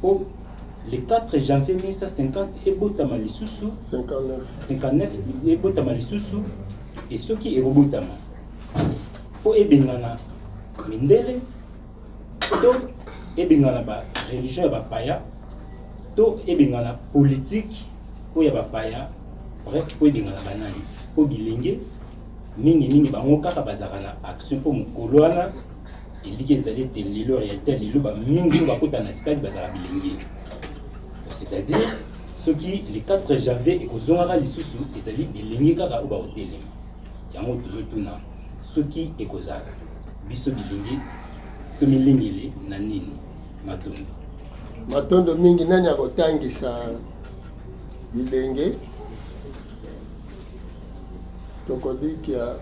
po le 4 janvier 1950 ebotama lisusu 59 ebotama lisusu e soki ekobotama po ebengana mindele to ebengana ba religion ya bapaya to ebengana politique oyo ya bapaya bref po ebengana banani po bilenge mingi bango kaka bazalaka na action po mokolo wana eliki ezali ete lelo réalité lelo bamingi bakota na stade bazalaka bilenge c'est-à-dire soki le 4 janvier ekozongaka lisusu ezali bilenge kaka oyo bakotelema yango tozotuna soki ekozala biso bilenge tomilengele na nini matondo mingi nani akotangisa bilenge tokodikia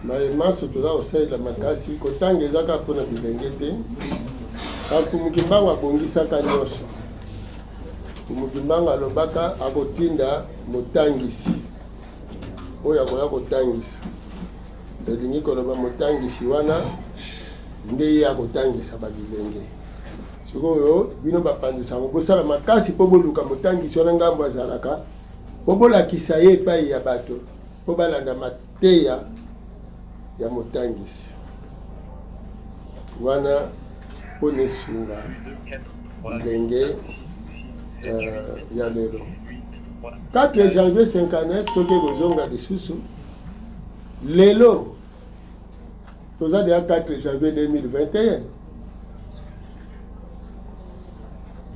mayemaso toza kosalela makasi kotanga ezaka mpona bilenge te kampumuki mbango abongisaka nyonso mpumuki mbango alobaka akotinda motangisi oyo akoya kotangisa elingi koloba motangisi wana nde ye akotangisa babilenge sikoyo bino bapanzisango bosala makasi mpo boluka motangisi wana ngambo azalaka mpo bolakisa ye epai ya bato mpo balanda mateya ya motangisi wana mpo nesunga ndenge ya lelo 4 janvier 59 soki ekozonga lisusu lelo toza deya 4 janvier 2021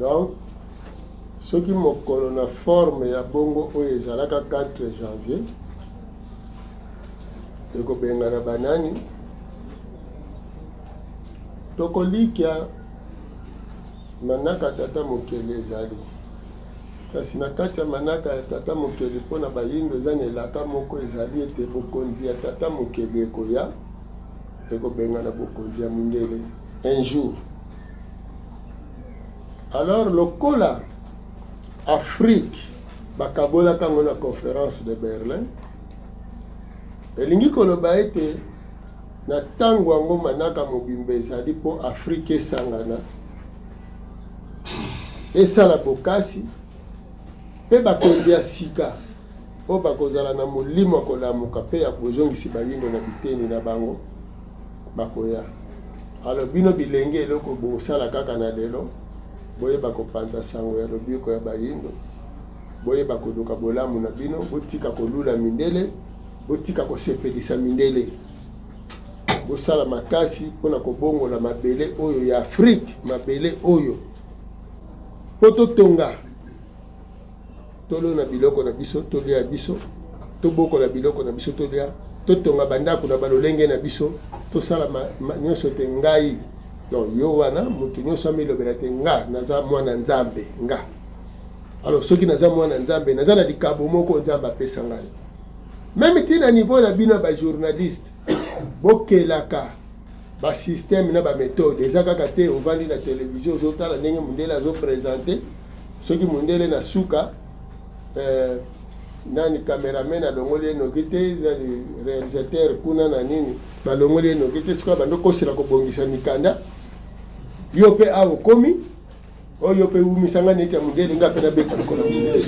donc soki mokolo na forme ya bongo oyo ezalaka 4 janvier ekobengana banani tokolikya manaka tata mokele ezali kasi na kati ya manaka ya tata mokele mpona bayindo eza na elaka moko ezali ete bokonzi ya tata mokele ekoya ekobengana bokonzi ya mindele un jour alors lokola Afrique bakabolaka yango na conférence de Berlin elingi koloba ete na ntango yango manaka mobimba ezali mpo Afrique esangana esala bokasi mpe bakonzi ya sika oyo bakozala na molimo ya kolamuka mpe ya kozongisi bayindo na biteni na bango bakoya alo bino bilenge eloko bosala kaka na lelo boyeba kopanza sango ya lobiko ya bayindo, boyeba koluka bolamu na bino, botika kolula mindele, botika kosepelisa mindele, bosala makasi mpona kobongola mabele oyo ya Afrique, mabele oyo po totonga tolo na biloko na biso, tolia biso, tobokola biloko na biso, tolia, totonga bandako na balolenge na biso, tosala nyonso te ngai. Non, yo wana mutu nyonso amilobela te nga naza mwana nzambe nga. Alors soki naza mwana nzambe, naza na likabo moko nzambe apesa ngai. Même tina niveau na bino ba journaliste, bokelaka ba système na ba méthode, eza kaka te ovandi na télévision ozotala ndenge mundele azo présenter, soki mundele na suka nani cameraman alongoli enoki te, réalisateur kuna na nini balongoli enoki te, sikoyo bando kosila kobongisa mikanda, yo pe awo komi oyo pe umisanga neti ya mundele nga pe na beta lokola mundele.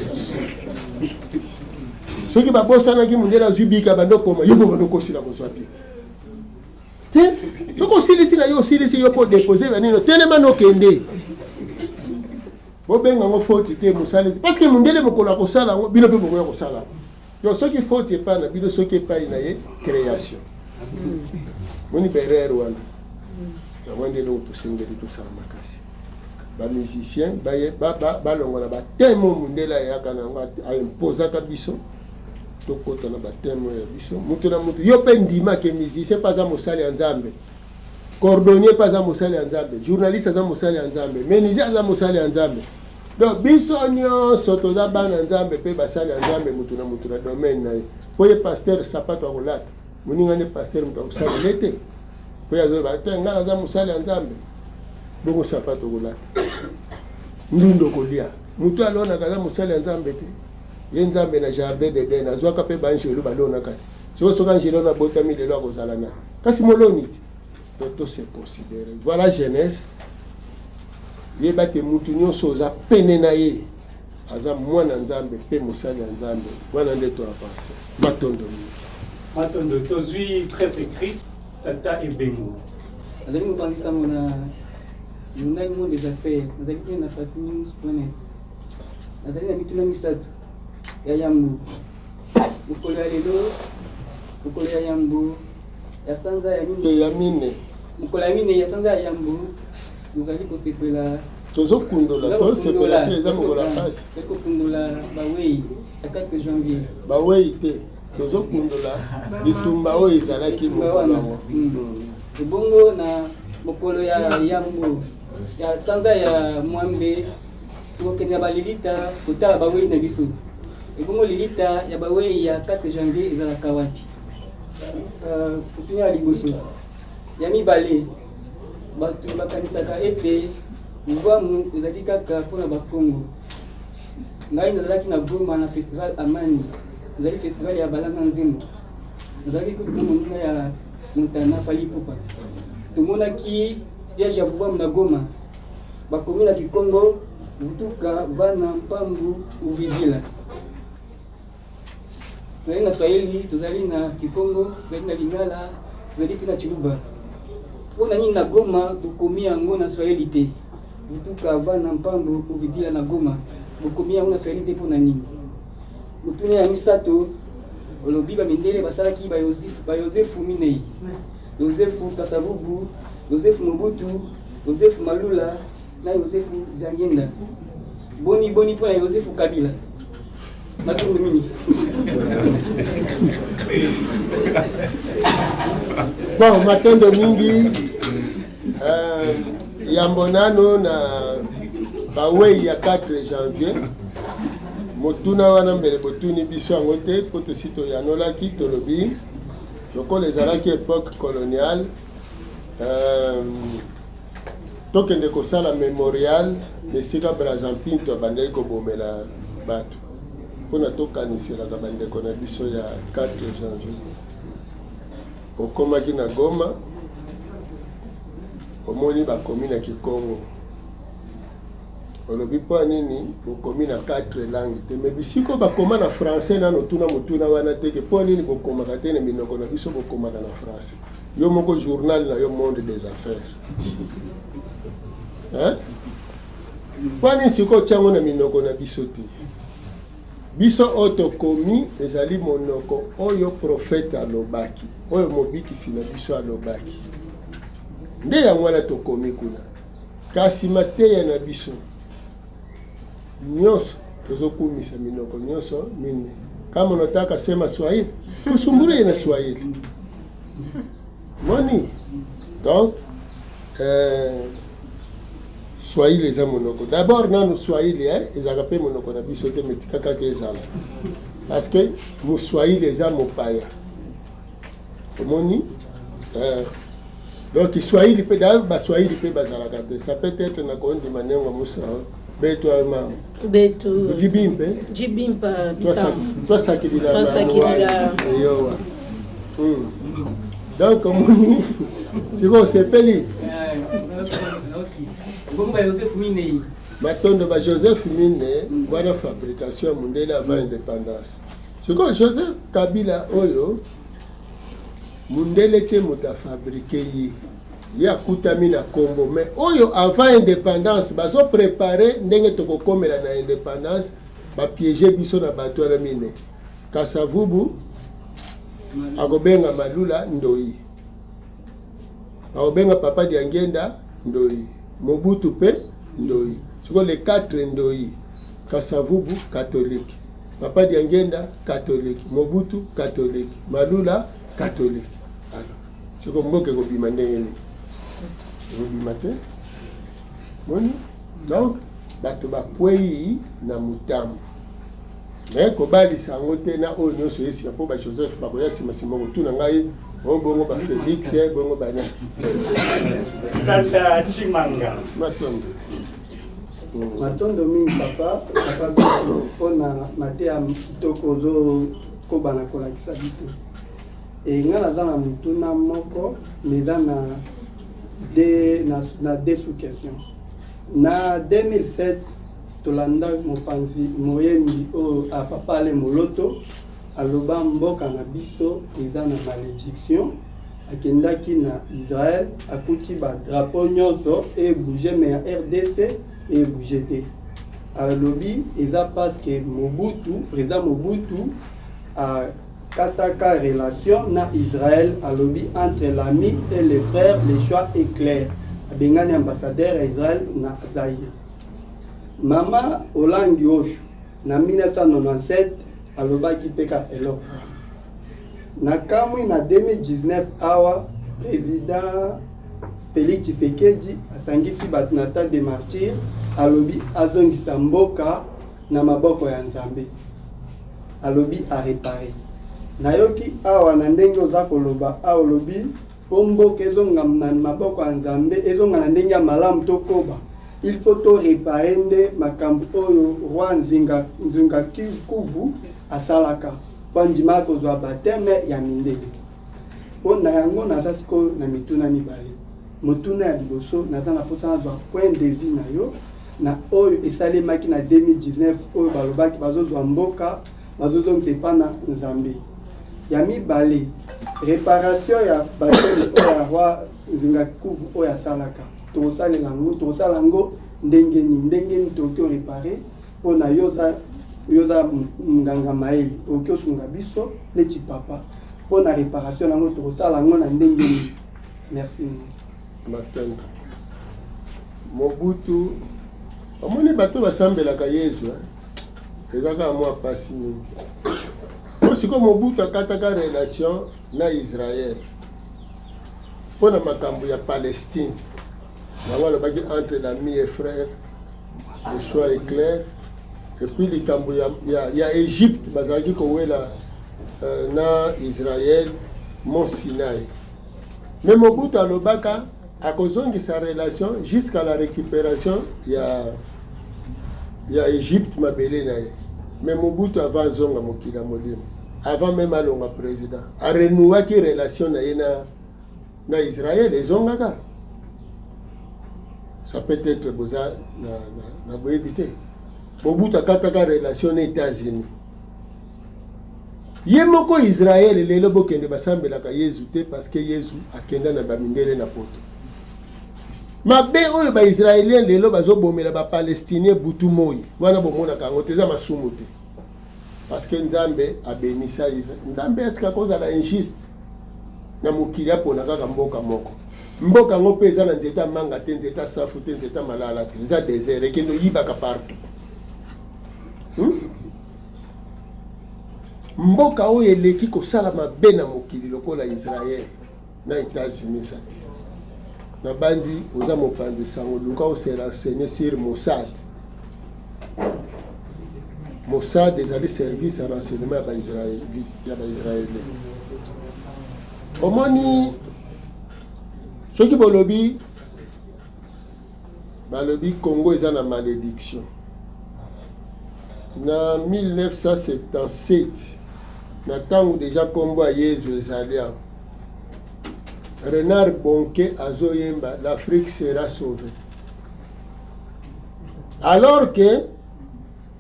Soki babosanaki mundele azwi bika bando koma, yo bando kosila kozwa bika te, soko osilisi na yo osilisi yo po déposer banino telema nokende bobenga ngo faute te mosalisi, parce que mundele mokola kosala ngo bino pe bokoya kosala yo, soki faute epa na bino, soki epai na ye création moni berere wana yango ndele oyo tosengeli tosala makasi. Bamusicien balongola batemo mundele ayaka nango aimpozaka biso, tokota na batemo ya biso mutu na mutu. Yo pe ndima ke musicien pa aza mosali ya nzambe, cordonnier pa aza mosali ya nzambe, journaliste aza mosali ya nzambe, menuisier aza mosali ya nzambe. Donc biso nyonso toza bana nzambe pe basali ya nzambe, mutu na domaine na ye. Po ye pasteur sapato akolata, moninga ne pasteur mutu akosala lete, po ya zoba te ngala aza mosali ya nzambe, bongo sapato akolata, ndundo kolia. Mutu alona kaza mosali ya nzambe te, ye nzambe na jardin d'Eden azwaka pe banjelo balona kati, soka njelo na botami lelo akozala na kasi moloni te. To se considérer. Voilà jeunesse. Yeba te mutu nyonso oza pene na ye aza mwana nzambe pe mosali ya nzambe, wana nde to avance. Matondo tozwi presse écrite tata ebengo azali mopangisa mona journal monde des affaires, nazali pe na fatnews.net, nazali na mituna misato ya yambu, mokolo ya lelo, mokolo ya yambu ya sanza ya mine, mokolo ya mine ya sanza ya yambu, nazali kosepela tozokundola tosepela pe eza mokolo ya pasi, tokokundola bawei ya 4 janvier, bawei te tozokundola bitumba oyo ezalaki mokolo yango. ebongo na mokolo ya yambu ya sanza ya mwambe, tokokende ya balilita kotala bawei na biso. Ebongo lilita ya bawei ya 4 janvier ezalaka wapi? Kutunya liboso ya mibale bato bakanisaka ete mvamu ezali kaka mpona bakongo. Ngai nazalaki na Goma na festival Amani, ezali festival ya balanga nzembo, nazalaki kutuna monina ya Montana Fally Ipupa. Tomonaki siège ya mvamu na Goma, bakomi na Kikongo, Butuka, Vana, Mpambu, Uvidila. Tozali na Swahili, tozali na Kikongo, tozali na Lingala, tozali pe na Chiluba. Mpona nini na Goma bokomi yango na Swahili te? Butuka, Vana, Mpambu, Uvidila na Goma bokomi yango na Swahili te mpona nini? Motuna ya misato olobi bamindele basalaki ba Yosefu Minei, Yosefu Kasavubu, Yosefu Mobutu, Yosefu Malula na Yosefu Zangenda. Boni mpona Yosefu Kabila. Matondo mini. Bon, matondo mingi yambonano na bawei ya 4 janvier. Motuna wana mbele botuni biso yango te po tosi toyanolaki tolobi lokola ezalaki époque coloniale, tokende kosala mémorial esika Brazzaville abandaki kobomela bato mpona tokaniselaka bandeko na biso ya 4 janvier. Okomaki na Goma, omoni bakomi na Kikongo, olobi mpo nini bokomi na 4 langue te, me bisiko bakoma na français nano tuna motuna wana teke mpo nini bokomaka te na minoko na biso bokomaka na français. Yo moko journal na yo Monde des Affaires, Kwani siko tiango na minoko na biso te. Biso otokomi ezali monoko oyo prophète alobaki. Oyo mobikisi na biso alobaki. Nde yango wana tokomi kuna. Kasi mateya na biso. Nyonso tozokumisa minoko nyonso mine. Kama unataka sema Swahili, tusumbure na Swahili. Moni. Donc Swahili eza monoko. D'abord nanu Swahili ezaka pe monoko na biso te metikaka ke ezala. Parce que mu Swahili eza mopaya. Moni. Donc Swahili pe d'ailleurs ba Swahili pe bazalaka te. Ça peut être na kondi manengo musa. Beto ama. Beto. Jibimpe. Jibimpa. Toi sakidila. Toi sakidila. Yowa. Donc moni. Siko sepeli. Matondo ba Joseph Mine wana fabrication mundele avant indépendance. Siko Joseph Kabila oyo mundele te muta fabriquer yi. Ya kutami na Kombo mais oyo avant indépendance bazo préparer ndenge tokokomela na indépendance ba piéger biso na bato na mine. Kasavubu akobenga Malula Ndoi. Akobenga Papa Diangenda Ndoi. Mobutu pe Ndoi. Siko les 4 Ndoi. Kasavubu catholique. Papa Diangenda catholique. Mobutu catholique. Malula catholique. Alors, siko mboke ko bimandenge. Robimate. Moni. Donc, bato ba pwei na mutamu. Mais ko bali sango te na o nyonso yesi po ba Joseph ba koya sima sima tu na ngai o bongo ba Felix bongo ba na. Tata Chimanga. Matondo. Matondo mingi papa mpona mateya kitoko ozo kobana kolakisa bitu. E nga naza na mutuna moko meza na deux sous-questions. Na 2007 tolanda mopanzi moyembi o a papa ale moloto aloba mboka na biso eza na malédiction akendaki na Israël akuti ba drapeau nyonso e bouger mais RDC et bouger te alobi eza parce que Mobutu président Mobutu a kataka relation na Israël alobi entre l'ami et les frères le choix est clair abengani ambassadeur à Israël na Zaïre. Mama Olangi Osho na 1997 alobaki peka elo. Na kamwi na 2019 awa président Félix Tshisekedi asangisi bato na tas de martyrs alobi azongisa mboka na maboko ya Nzambe. Alobi a réparer. Nayoki awa na ndenge oza koloba alobi po mboka ezonga na maboko ya Nzambe ezonga na ndenge ya malamu tokoba. Il faut to réparer nde makambo oyo roi Nzinga Kuvu asalaka pandima kozwa bateme ya mindele. Pona yango naza siko na mituna mibale. Motuna ya liboso naza na posa nazwa point de vue na yo na oyo esalemaki na 2019 oyo balobaki bazozwa mboka bazozongisa epa na Nzambe. Ya mibale réparation ya bateme oyo ya roi Nzinga Kuvu oyo asalaka. Tosala lango ndenge ni tokyo réparer pona yoza nganga maeli okyo sunga biso leti papa pona réparation lango tosala lango na ndenge ni. Merci. Matanga. Mobutu amoni bato basambelaka Yesu ezaka mwa pasi mingi. Osiko Mobutu akataka relation na Israël pona makambo ya Palestine. Entre l'ami et frère, le choix est clair. Et puis il y a Égypte, na Israël, Mont Sinaï. Mais Mobutu alobaka a cause de sa relation jusqu'à la récupération, il y a Égypte mabele nae. Mais Mobutu avant zonga mokila molimo, avant même alonga président, a renoué qui relation na Israël et zongaka. Ça peut être boza na boébité. Mobutu akataka relation na États-Unis. Yemoko Israël lelo bokende basambelaka Yesu te parce que Yesu akenda na bamindele na poto. mabe oyo baisraélien lelo bazobomela bapalestinien butu moi wana bomonaka yango te eza masumu te parce que nzambe abemisa Israël. Nzambe eske akozala injuste na mokili apona kaka mboka moko mboka yango mpe eza na nzeta manga te nzeta safu te nzeta malala te eza désert ekende oyibaka partout mboka oyo eleki kosala mabe na mokili lokola Israël na États-Unis sa te na bandi oza mopanzi sango luka oserenseigner sur Mossad. Mossad ezali service ya renseignement ya baisraélien omoni soki bolobi balobi Congo eza na malédiction na 1977 na ntango deja kombo ya Yesu ezali awa Renard Bonke azoyemba l'Afrique sera sauvée alors que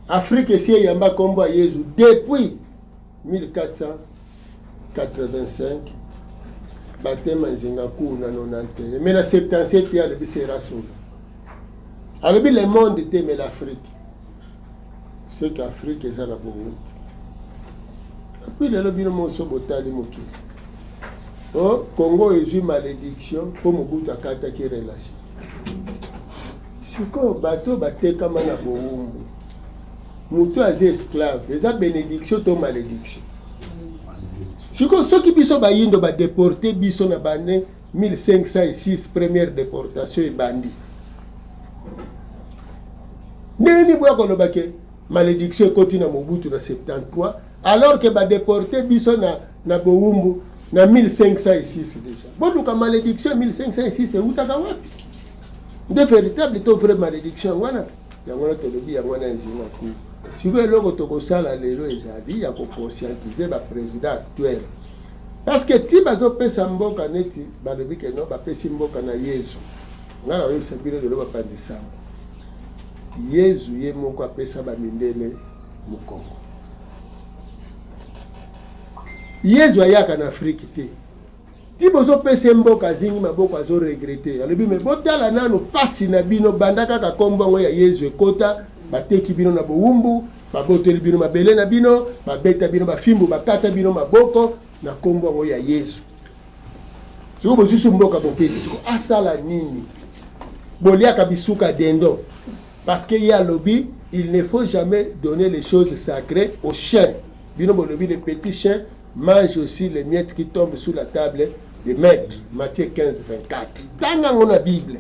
Afrique esi eyamba kombo ya Yesu depuis 1485 batema nzinga kuu na 91 mais na 77 ya alobi sera sauvé alobi le monde te mais l'Afrique c'est qu'Afrique eza na bongo puis lelo bino moso botali mokili Congo ezwi malédiction mpo Mobutu akataki relation sikoyo bato batekama na bowumbu mutu aza esclave eza bénédiction to malédiction sikoyo soki biso bayindo badeporte biso na bane 1506 première déportation ebandi ndenge nini boya koloba ke malédiction ekoti na Mobutu na 73 alors que badeporte biso na bowumbu na 1506 déjà boluka malédiction 1506 eutaka wapi nde véritable to vraie malédiction wana yango wana tolobi yango wana nzinga ku sikoyo eloko tokosala lelo ezali ya kokonscientiser baprésident actuel parce que ti bazopesa mboka neti balobi ke no bapesi mboka na Yesu nga na oyebisa bino lelo bapandisango Yesu ye moko apesa bamindele mokongo Yesu ayaka na Afrique te ti bozopesa mboka azingi maboko azoregrete alobi me botala nano pasi na bino banda kaka kombo yango ya Yesu ekota bateki bino na bowumbu baboteli bino mabele na bino babeta bino bafimbu bakata bino maboko na kombo yango ya Yesu siko bosusu mboka bopesi siko asala nini boliaka bisuka dendo parce que ya lobi il ne faut jamais donner les choses sacrées aux chiens bino bolobi les petits chiens mange aussi les miettes qui tombent sous la table de maître. Matthieu 15, 24. Dans la Bible,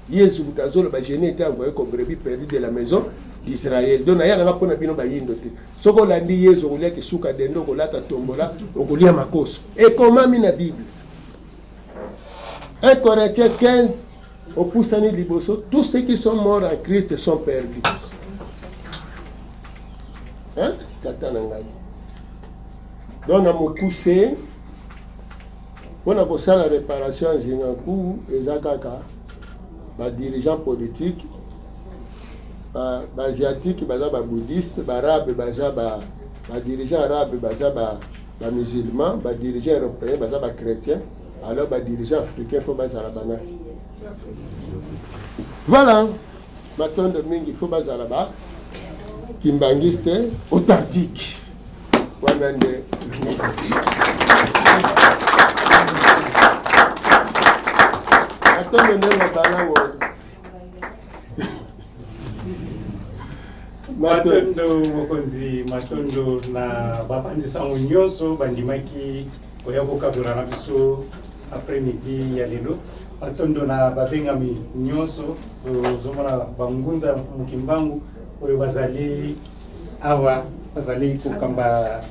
Jésus a été envoyé comme brebis perdu de la maison d'Israël. Donc, il y a un peu de temps. Ce qu'on a dit, Jésus a dit souka dendo, ko lata tombola, ko lia makoso. Et comment mi na Bible 1 Corinthiens 15, au poussani liboso, tous ceux qui sont morts en Christ sont perdus. Hein? Donc, on a poussé, on a posé la réparation en Zingakou, et Zakaka, les dirigeants politiques, les asiatiques, les bouddhistes, les arabes, les dirigeants arabes, les musulmans, les dirigeants européens, les chrétiens, alors les dirigeants africains, il faut que les arabes. Voilà, maintenant, il faut que les arabes, kimbangiste, authentique. Wanande atondo ndenga balango matondo mokonzi matondo na bapanzisango nyonso bandimaki koya kokabula na biso après midi ya lelo matondo na babengami nyonso tozomona bangunza mokimbangu oyo bazali awa bazali kokamba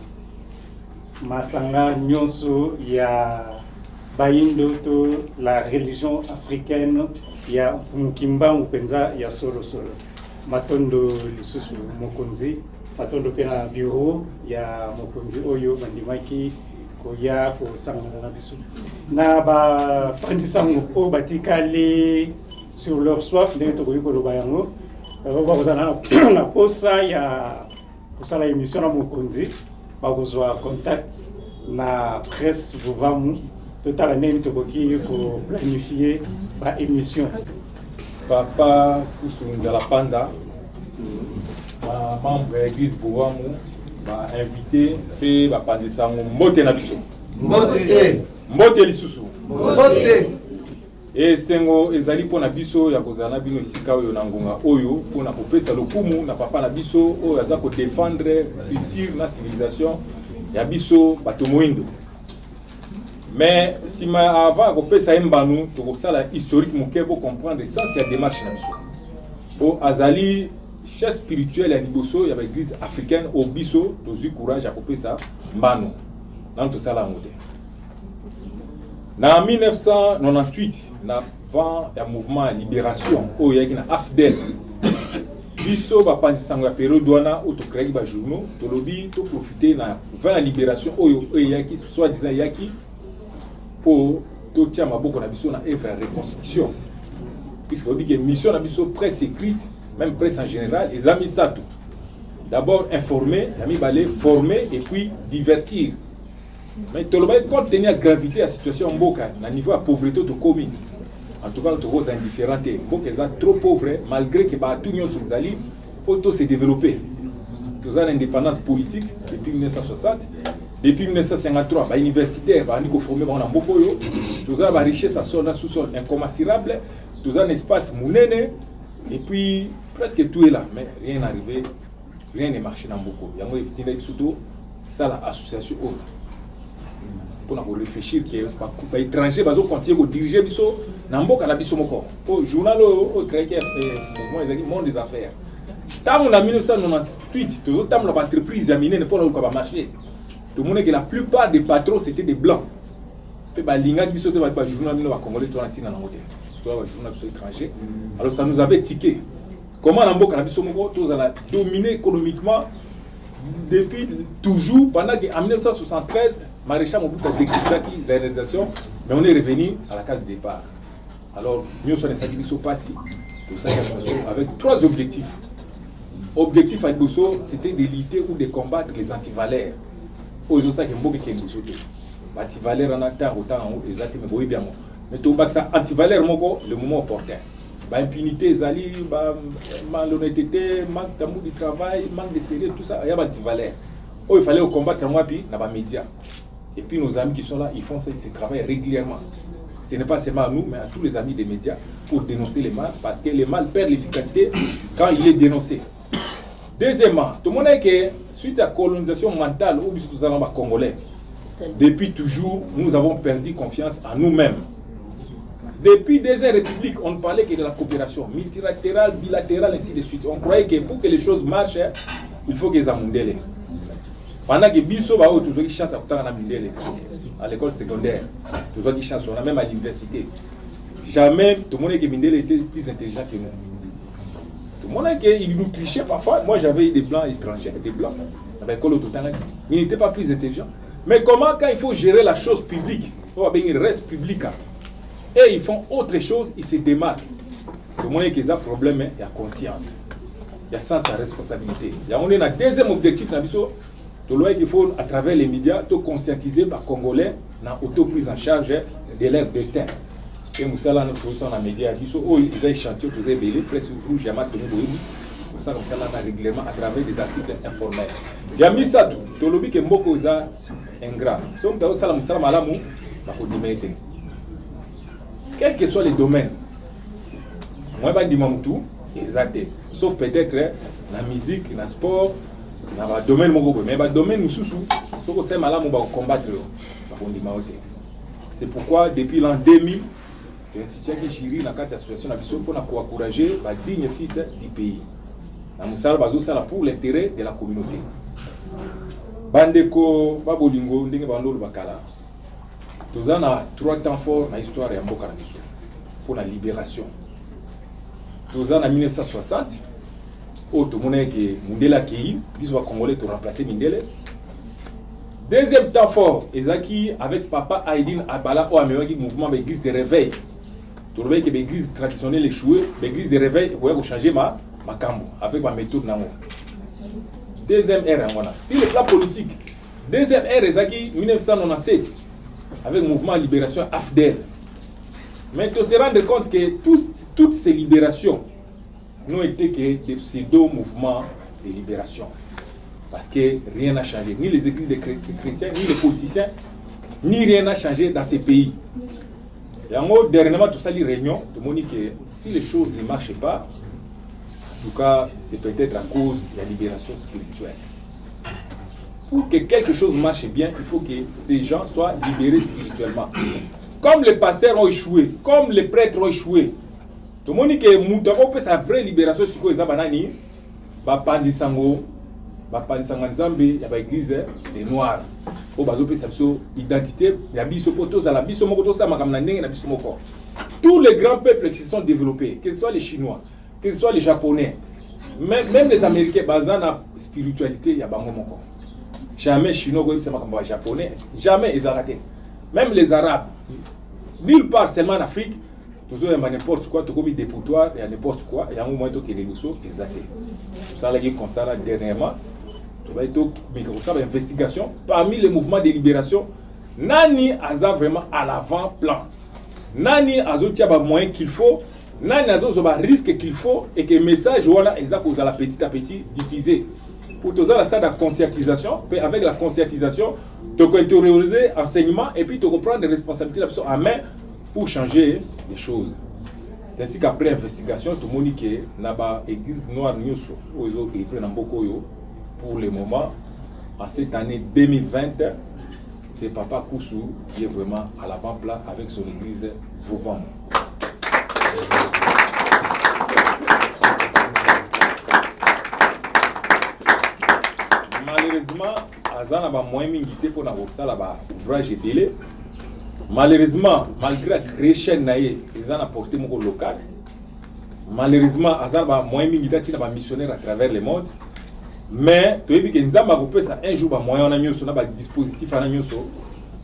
masanga nyonso ya bayindo to la religion africaine ya mokimbangu penza ya solo matondo lisusu mokonzi matondo pe na bureau ya mokonzi oyo bandimaki koya kosangana na biso na bapandisango oyo batikali sur leur soif ndenge tokoki koloba yango bakozala na posa ya kosala émission na mokonzi bakozwa contact na presse vovamu totala ndenge tokoki koplanifie ba émission Papa Kusunzala Panda, ma membre de l'église Vouamou, m'a invité et m'a pensé ça Mbote Nabiso. Mbote Lisusu. Et sengo ezali pour Nabiso ya kozana bino isika oyo na ngonga oyo pour na kopesa lokumu na papa Nabiso oyo aza ko défendre culture na civilisation ya biso bato moindo. Mais si ma avant kopesa embanu to kosala historique moke pour comprendre ça c'est la démarche na biso. O azali chef spirituel ya liboso ya l'église africaine au biso tozu courage à kopesa mbanu. Dans tout ça la moté. En 1998, avant le mouvement de libération, où il y a une AFDEL, biso ba panzi sango ya période wana où to créer ba journaux, to lobby, to profiter na vers la libération où il y a qui soit disant yaki pour to tia maboko na biso na œuvre de reconstruction. Puisque on dit que mission na biso presse écrite, même presse en général, les amis ça tout. D'abord informer, amis balé, former et puis divertir. Mais tu dois compte tenu la gravité de la situation mboka na niveau de pauvreté de commune. En tout cas, tu es indifférent. Mboka est trop pauvre malgré que ba tout sur les alliés auto se développer. Tu as l'indépendance politique depuis 1960, depuis 1953, ba universitaire ba niko formé ba na mboko yo. Tu as la richesse à sol sous-sol incommensurable, tu as un espace mounene et puis presque tout est là mais rien n'est arrivé, rien n'est marché dans mboko. Yango est surtout ça l'association autre. Pour réfléchir que les étrangers vont continuer à diriger biso namboka na biso moko au journal au créé mouvement des monde des affaires tant en 1998 tous autres l'entreprise a miné ne pas pas marcher tout le monde que la plupart des patrons c'était des blancs pe ba linga biso te ba journal no ba congolais to na tina na moté surtout ba journal biso étranger alors ça nous avait tiqué comment namboka na biso moko tous ala dominer économiquement depuis toujours pendant qu'en 1973 Maréchal Mobutu a déclaré la réalisation, mais on est revenu à la case de départ. Alors, nous sommes passés avec 3 objectifs. Objectif à Bosso, c'était de lutter ou de combattre les antivaleurs. Aujourd'hui, c'est un peu qui est Bosso. Antivaleurs en attend autant en haut, exactement, mais bien. Mais tout ça, antivaleurs, le moment opportun. Impunité, malhonnêteté, manque d'amour du travail, manque de sérieux, tout ça, il y a des antivaleurs. Il fallait combattre moi, puis dans les médias. Et puis nos amis qui sont là, ils font ce travail régulièrement. Ce n'est pas seulement à nous, mais à tous les amis des médias pour dénoncer les mal, parce que les mal perdent l'efficacité quand il est dénoncé. Deuxièmement, tout le monde est que suite à la colonisation mentale ou tous les Congolais, depuis toujours, nous avons perdu confiance en nous-mêmes. Depuis des républiques, on ne parlait que de la coopération multilatérale, bilatérale, ainsi de suite. On croyait que pour que les choses marchent, il faut qu'ils amondent. Pendant que Bisso va avoir toujours une chance à l'école secondaire, toujours une chance, on a même à l'université. Jamais tout le monde que Mindele était plus intelligent que nous. Tout le monde qu'il nous trichait parfois. Moi j'avais des blancs étrangers, des blancs à l'école au total. Ils n'étaient pas plus intelligents. Mais comment quand il faut gérer la chose publique, il reste public. Et ils font autre chose, ils se démarquent. Tout le monde qui a un problème, il y a conscience. Il y a sens à responsabilité. Il y a un deuxième objectif dans Bisso. Il faut, à travers les médias, conscientiser les Congolais dans l'auto-prise en charge de leur destin. Et nous sommes dans les médias, ils ont des chantiers, ils ont des presse rouge, ils ont des ça régulièrement à travers des articles informels. Il y a mis ça tout. Le lobby qui est beaucoup ingrat. Si on a ça, quels que soient les domaines, moi je dis tout, exact. Sauf peut-être la musique, le sport. Dans le domaine, mais dans le domaine, nous sommes combattre. C'est pourquoi, depuis l'an 2000, l'Institut Kishiri dans cette association pour encourager les dignes fils du pays. Nous sommes pour l'intérêt de la communauté. Bandeko, Babolingo, Ndenge Bando, Bakala. Nous avons 3 temps forts dans l'histoire de Mboka pour la libération. Nous avons en 1960. Tout le monde qui Mindele qui ils vont Congolais pour remplacer Mindele. Deuxième temps fort, Ezaki avec papa Aïdine Abala au Améwaki mouvement d'église de réveil. Tout le monde qui l'église traditionnelle échouée, l'église de réveil, vous pouvez changer ma cambo avec ma méthode namo. Deuxième ère en Wana. Si le plan politique, deuxième ère Ezaki 1997 avec le mouvement Libération AFDEL. Mais tu se rendre compte que toutes ces libérations n'ont été que des pseudo-mouvements de libération. Parce que rien n'a changé. Ni les églises des chrétiens, ni les politiciens, ni rien n'a changé dans ces pays. Et en gros, dernièrement, tout ça, les réunions, tout le monde dit que si les choses ne marchent pas, en tout cas, c'est peut-être à cause de la libération spirituelle. Pour que quelque chose marche bien, il faut que ces gens soient libérés spirituellement. Comme les pasteurs ont échoué, comme les prêtres ont échoué, tout le monde dit que Moutako peut sa vraie libération sur quoi ils ont Bapandisango, Nzambe, il y a l'église des Noirs. Au bazo peut sa identité, il y a biso poto za la biso moko to sa makamna ndenge na biso moko. Tous les grands peuples qui se sont développés, que ce soit les Chinois, que ce soit les Japonais, même les Américains, basant la spiritualité, il y a bango moko. Jamais Chinois ou Japonais, jamais ils ont raté. Même les Arabes, nulle part seulement en Afrique, nous avons n'importe quoi, tout comme des dépotoirs, il y a n'importe quoi, il y a un moment que les Lusso, ils ont raté. Ça, là, comme ça, dernièrement, il y a une investigation parmi les mouvements de libération. Nani a vraiment à l'avant-plan. Nani a les moyens qu'il faut, Nani a les risques qu'il faut, et que le message est à petit à petit diffusé. Pour tout ça, la stade de conscientisation, avec la conscientisation, tu peux intérioriser l'enseignement et puis tu reprendre les responsabilités en main pour changer les choses. Ainsi qu'après investigation, tout le monde dit que l'église noire pour le moment, en cette année 2020, c'est Papa Koussou qui est vraiment à l'avant-plan avec son église Vauvan. Malheureusement, Azan a moins milité pour avoir ouvrage belé. Malheureusement, malgré la création naïe, ils ont apporté mon local. Malheureusement, Azan a moins milité pour avoir missionnaire à travers le monde. Mais tu as vu que nous avons fait ça un jour, moyen on a un dispositif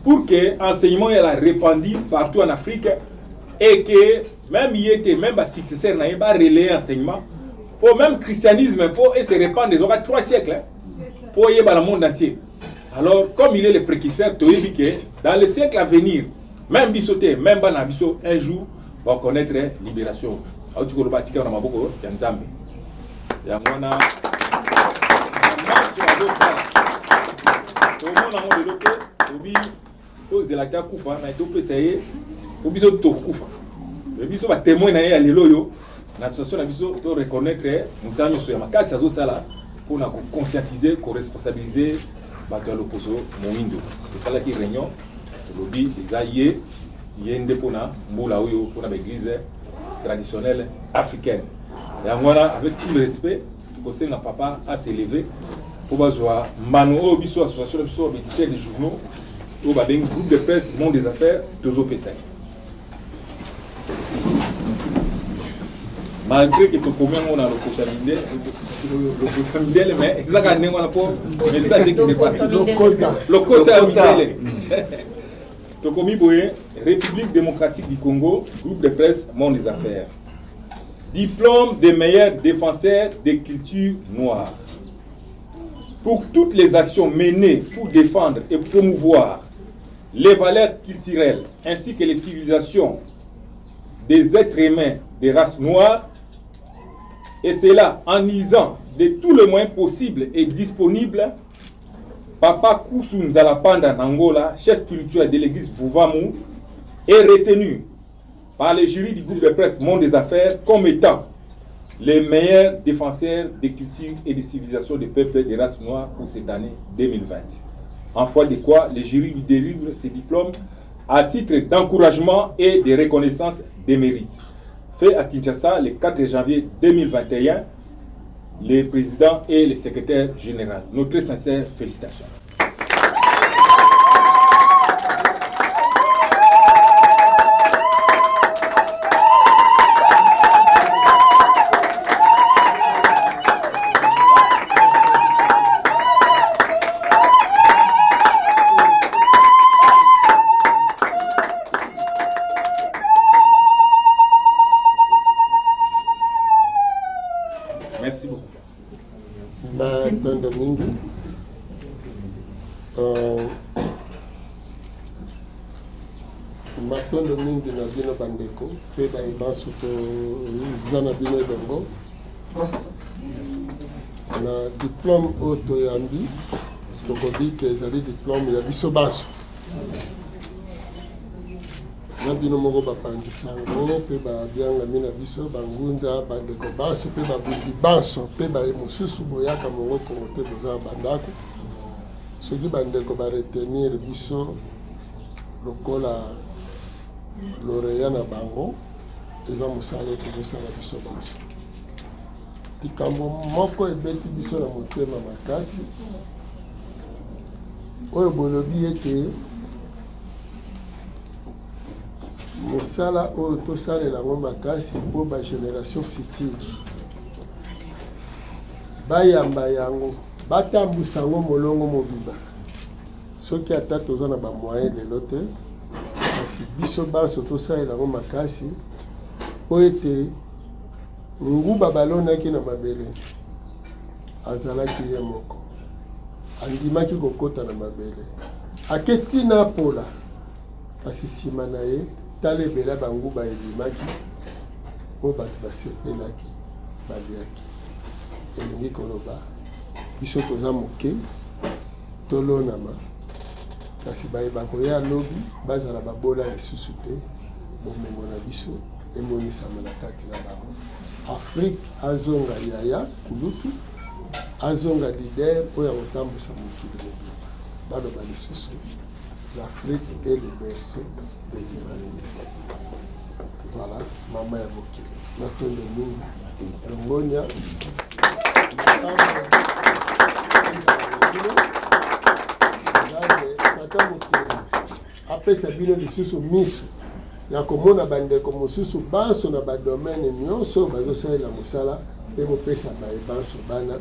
pour que l'enseignement soit répandu partout en Afrique et que même il était même successeur n'a pas relayer l'enseignement pour même christianisme pour se répandre des 3 siècles pour y dans le monde entier. Alors comme il est le précurseur, tu as vu que dans les siècles à venir, même Bissoté, même Banabiso, un jour va connaître la libération. Alors tu peux le bâtir dans ma bouche, il y a un Zambé. Il y a un tout le monde a développé, il y a kufa, mais tout peut essayer, il y a tout kufa. Il y a témoin à l'éloyo, l'association a reconnaître, nous avons sur ma casse à pour conscientiser, pour responsabiliser, battre l'opposition, mon window. C'est ça qui réunion, aujourd'hui, il y a une dépona, pour l'église traditionnelle africaine. Et avec tout le respect, conseil n'a pas à s'élever pour voir Mano Bisso association des journaux ou un groupe de presse monde des affaires de Zopesa. Malgré que tu commun on a le côté mais exactement on a pas message qui n'est pas le côté tu commis boye République démocratique du Congo groupe de presse monde des affaires. Diplôme des meilleurs défenseurs des cultures noires. Pour toutes les actions menées pour défendre et promouvoir les valeurs culturelles ainsi que les civilisations des êtres humains des races noires, et cela en usant de tous les moyens possibles et disponibles, Papa Koussou Nzalapanda Nangola, chef spirituel de l'église Vouvamu, est retenu par les jurys du groupe de presse Monde des Affaires comme étant les meilleurs défenseurs des cultures et des civilisations des peuples des races noires pour cette année 2020. En foi de quoi, les jurys lui délivrent ces diplômes à titre d'encouragement et de reconnaissance des mérites. Fait à Kinshasa le 4 janvier 2021, les présidents et le secrétaire général. Nos très sincères félicitations. Merci beaucoup. matondo mingi na bino bandeko mpe bayebanso toza na bino elongo na diplôme oyo toyambi tokobi ke ezali diplôme ya biso banso na bino moko bapanzisa yango mpe babiangami na biso bangunza bandeko banso mpe babundi banso mpe baye mosusu boyaka mongo kongo te boza na bandako soki bandeko baretenir biso lokola loreya na bango eza mosala tozosala biso banso likambo moko ebeti biso na motema makasi oyo bolobi ete mosala oyo tosalela yango makasi mpo bagénération future bayamba yango batambusa yango molongo mobimba soki ata toza na bamoyen lelo te kasi biso banso tosalela yango makasi po ete nguba balonaki na mabele azalaki ye moko andimaki kokota na mabele ake ntina apola kasi nsima na ye tala ebela banguba elimaki po bato basepelaki baliaki elingi koloba biso toza moke tolonama kasi bayeba koya lobi bazala babola lisusu te bomengo na biso emonisama na kati na bango afrique azonga yaya kulutu azonga lider oyo akotambusa mokili mobimba baloba lisusu l'Afrique est le berceau de l'humanité. Voilà, maman ya mokili natondo mingi longonia ata mokili apesa bino lisusu miso ya komona bandeko mosusu banso na badomaine nyonso bazosalela mosala mpe bopesa bayebanso bana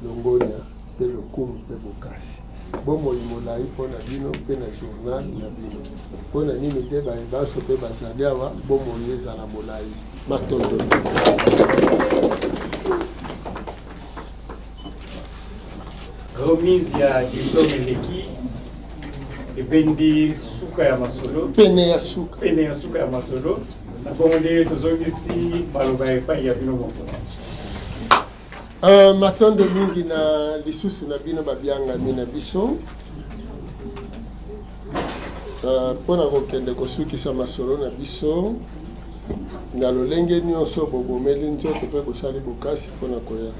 longonia mpe lokumu mpe bokasi bomoi molai mpo na bino mpe na journal na bino mpo na nini te bayebanso mpe bazali awa bomoi ezala molai matondo remise ya diplôme eleki ebendi suka ya masolo pene ya suka ya masolo na bongo nde tozongisi maloba epai ya bino moko matondo mingi na lisusu na bino babiangami na biso mpona kokende kosukisa masolo na biso na lolenge nyonso bobomeli nzoto mpe bosali bokasi mpona koya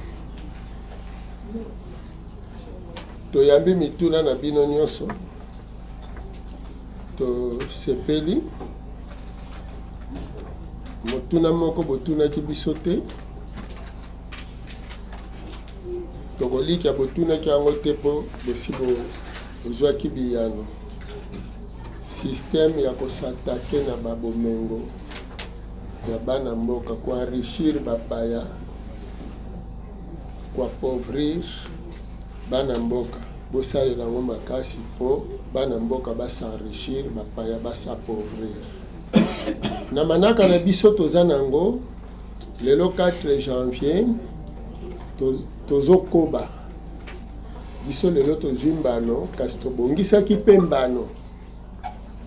toyambi mituna na bino nyonso tosepeli motuna moko botunaki biso te tokolika botunaki yango te mpo bosi bozwaki biyano systeme ya kosatake na babomengo ya bana mboka koenrichir bapaya koapauvrir bana mboka bosalela yango makasi mpo bana mboka basenrichir bapaya basapauvrir na manaka na biso toza nango lelo 4 janvier tozokoba biso lelo tozwi mbano kasi tobongisaki mpe mbano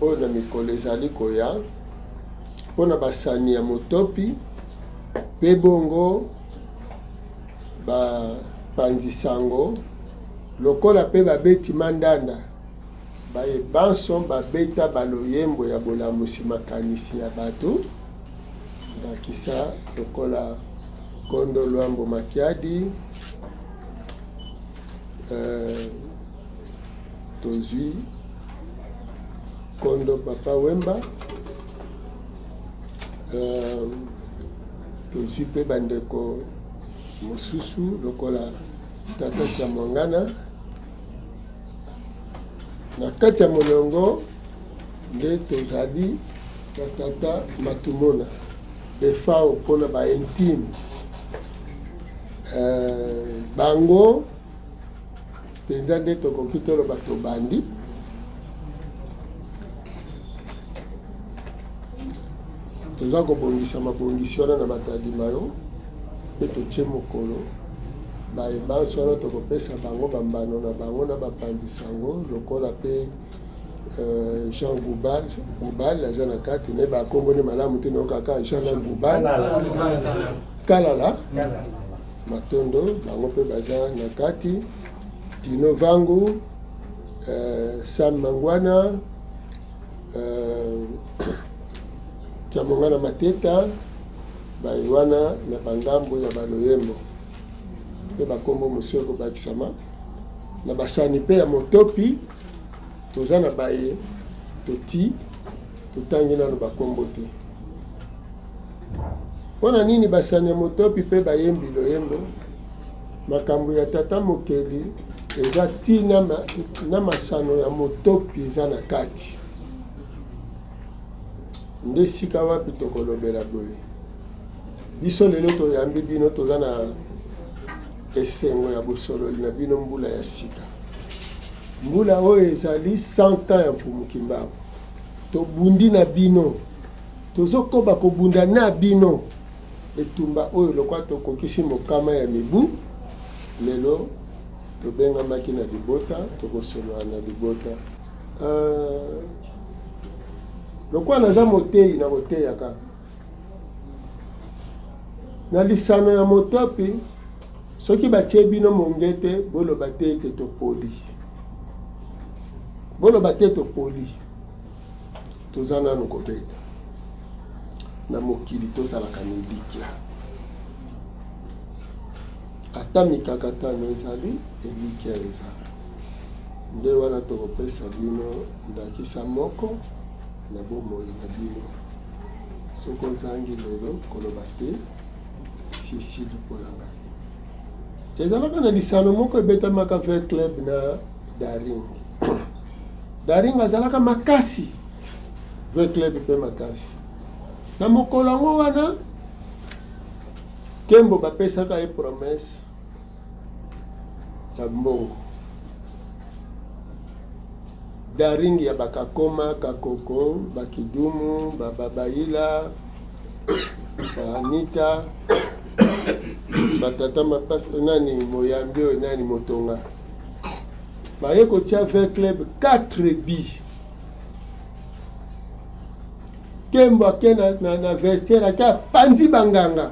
oyo na mikolo ezali koya mpona basani ya motopi mpe bongo bapanzisango lokola mpe babeti mandanda bayebanso babeta baloyembo ya bolamusi makanisi ya bato bakisa lokola kondo lwambo makiadi tozwi kondo papa wemba tozwi mpe bandeko mosusu lokola tata kya mwangana na kati ya molongo nde tozali na tata matumona efao mpona baintime bango mpenza nde tokoki toloba tobandi toza kobongisa mabongisi wana na batadima yo mpe totie mokolo bayebanso wana tokopesa bango bambano na bango na bapanzisa yango lokola mpe Jean Goubal aza na kati ne bakombone malamu te no kaka Jean Goubal Kalala Matondo bango mpe baza na kati Dino Vangu Sam Mangwana Kiamongana Mateta baiwana na bangambo ya baloyembo mpe bakombo mosoko bakisama na basani mpe ya motopi toza na baye toti totangi nano bakombo te mpona nini basani ya motopi mpe bayembi loyembo makambo ya tata mokeli eza ti na masano ya motopi eza na kati nde sika wapi tokolobela boye biso lelo toyambi bino toza na esengo ya bosololi na bino mbula ya sika mbula oyo ezali 100 ans ya mfumuki mbangu tobundi na bino tozokoba kobunda na bino etumba oyo lokwa tokokisi mokama ya mibu lelo tobengamaki na libota tokosolola na libota lokwa naza moteyi na koteya kaka na lisano ya motopi soki batie bino mongete boloba te ete topoli boloba te topoli toza nanu kobeta na mokili tozalaka milikya ata mikakatano ezali elikya ezala nde wana tokopesa bino ndakisa moko na bomoi na bino soki ozangi lelo koloba te sisili mpona ngai ezalaka na lisano moko ebetamaka ve club na daring daring azalaka makasi ve club mpe makasi na mokolo yango wana kembo bapesaka ye promese ya mbongo daring ya bakakoma kakoko bakidumu babayila baanita batata mapasi nani moyambi oyo nani motonga baye kotia ve club 4 bi kembo ake na vestiaire ake apanzi banganga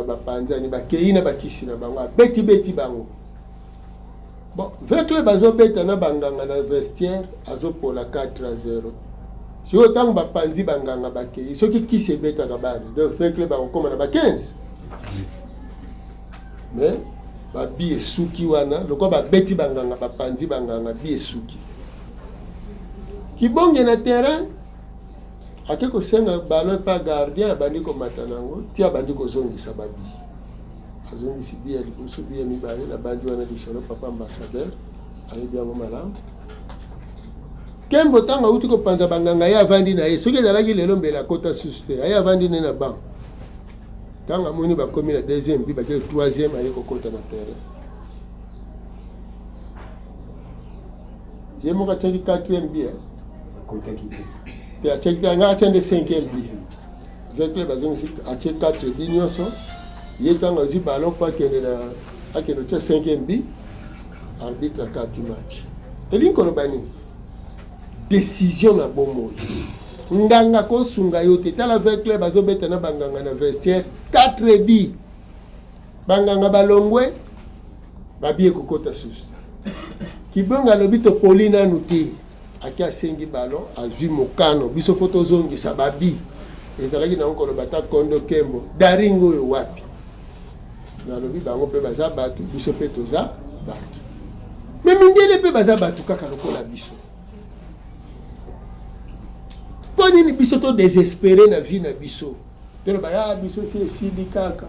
bapanzani bakei na bakisi na bango abeti bango bon ve club azobeta na banganga na vestiaire azopola 4-0 siko ntango bapanzi banganga bakei soki kisi ebetaka bana donc ve club akokoma na 15 mais babi esuki wana lokwa babeti banganga bapanzi banganga bi esuki kibonge na terrain ake kosenga ballon pa gardien abandi komata nango ti abandi kozongisa babi azongisi bi ya liboso bi ya mibale na bandi wana lisolo papa ambassadeur ayebi yango malamu kembo ntango auti kopanza banganga ye avandi na ye soki ezalaki lelo mbele akota susu te aye avandi ne na banc ntango amoni bakomi na 2e bi bakei 3e aye kokota na terrain ye moko atiaki 4e bi te atiaki nga atiande 5e bi ve club azongisi atie 4 bi nyonso ye ntango azwi ballon mpo akende otia 5e bi arbitre akati match elingi koloba nini décision na bomoi nganga kosunga yo te tala ve club azobeta na banganga na vestiaire 4 bi banganga balongwe babi ekokota susu kibonga alobi topoli nanu te aki asengi ballon azwi mokano biso fo tozongisa babi ezalaki nango koloba ta kondo kembo daring oyo wapi nalobi bango mpe baza bato biso mpe toza bato me mindele mpe baza bato kaka lokola biso mpo nini biso to désespéré na vie na biso toloba ya biso si esili kaka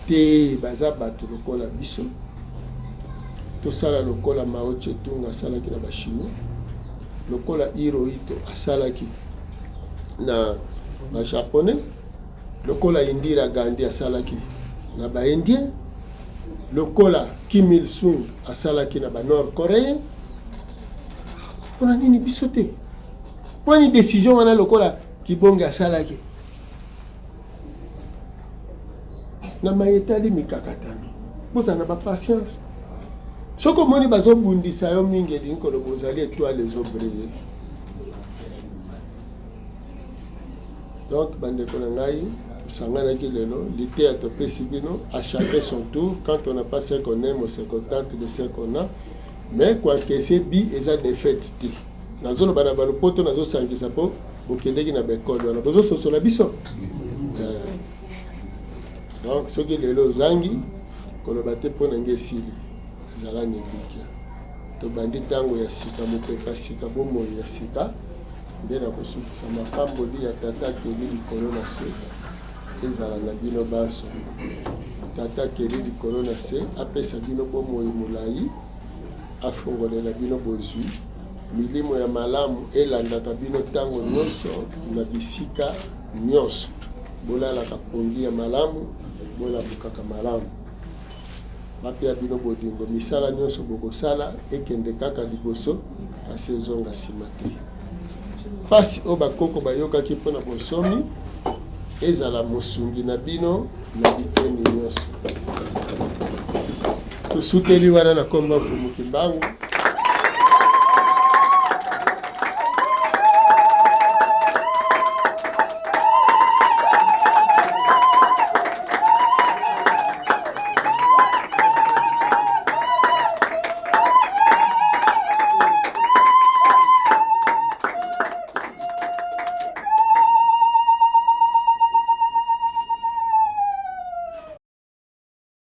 te baza bato lokola biso tosala lokola Mao Tse-tung asalaki na bachinois lokola Hirohito asalaki na bajaponais lokola Indira Gandhi asalaki na baindien lokola Kim Il-sung asalaki na banord coréen mpona nini biso te mponi décision wana lokola kibonge asalaki na mayetali mikakatano bozala na bapatience Soko moni bazobundisa yo mingi elingi bozali étoile ezobriller. Donc bandeko na ngai tosanganaki lelo l'été atopesi bino à chacun son tour. Quand on n'a pas ce qu'on aime, on se contente de ce qu'on a. Mais quoi que c'est bi eza défaite ti. Nazolo bana balopoto nazo sangisa po bokendeki na bekolo na bozo sosola biso. Donc ce qui lelo zangi koloba te po na ngesili ezala nebikia. To bandi tango ya sika mopepa sika bomo ya sika. Nde na kosukisa mapamboli ya tata keli likolo na se ezala na bino baso. Tata keli likolo na se apesa bino bomoi molai afongolela bino bozwi milimo ya malamu elandaka bino ntango nyonso na bisika nyonso. Bolalaka pongi ya malamu, bolabukaka malamu. Bapea bino bodingo misala nyonso bokosala ekende kaka liboso asezonga nsima te. Pasi oyo bakoko bayokaki mpona bosomi ezala mosungi na bino na biteni nyonso. Tosukeli wana na komba Mfumu Kimbangu.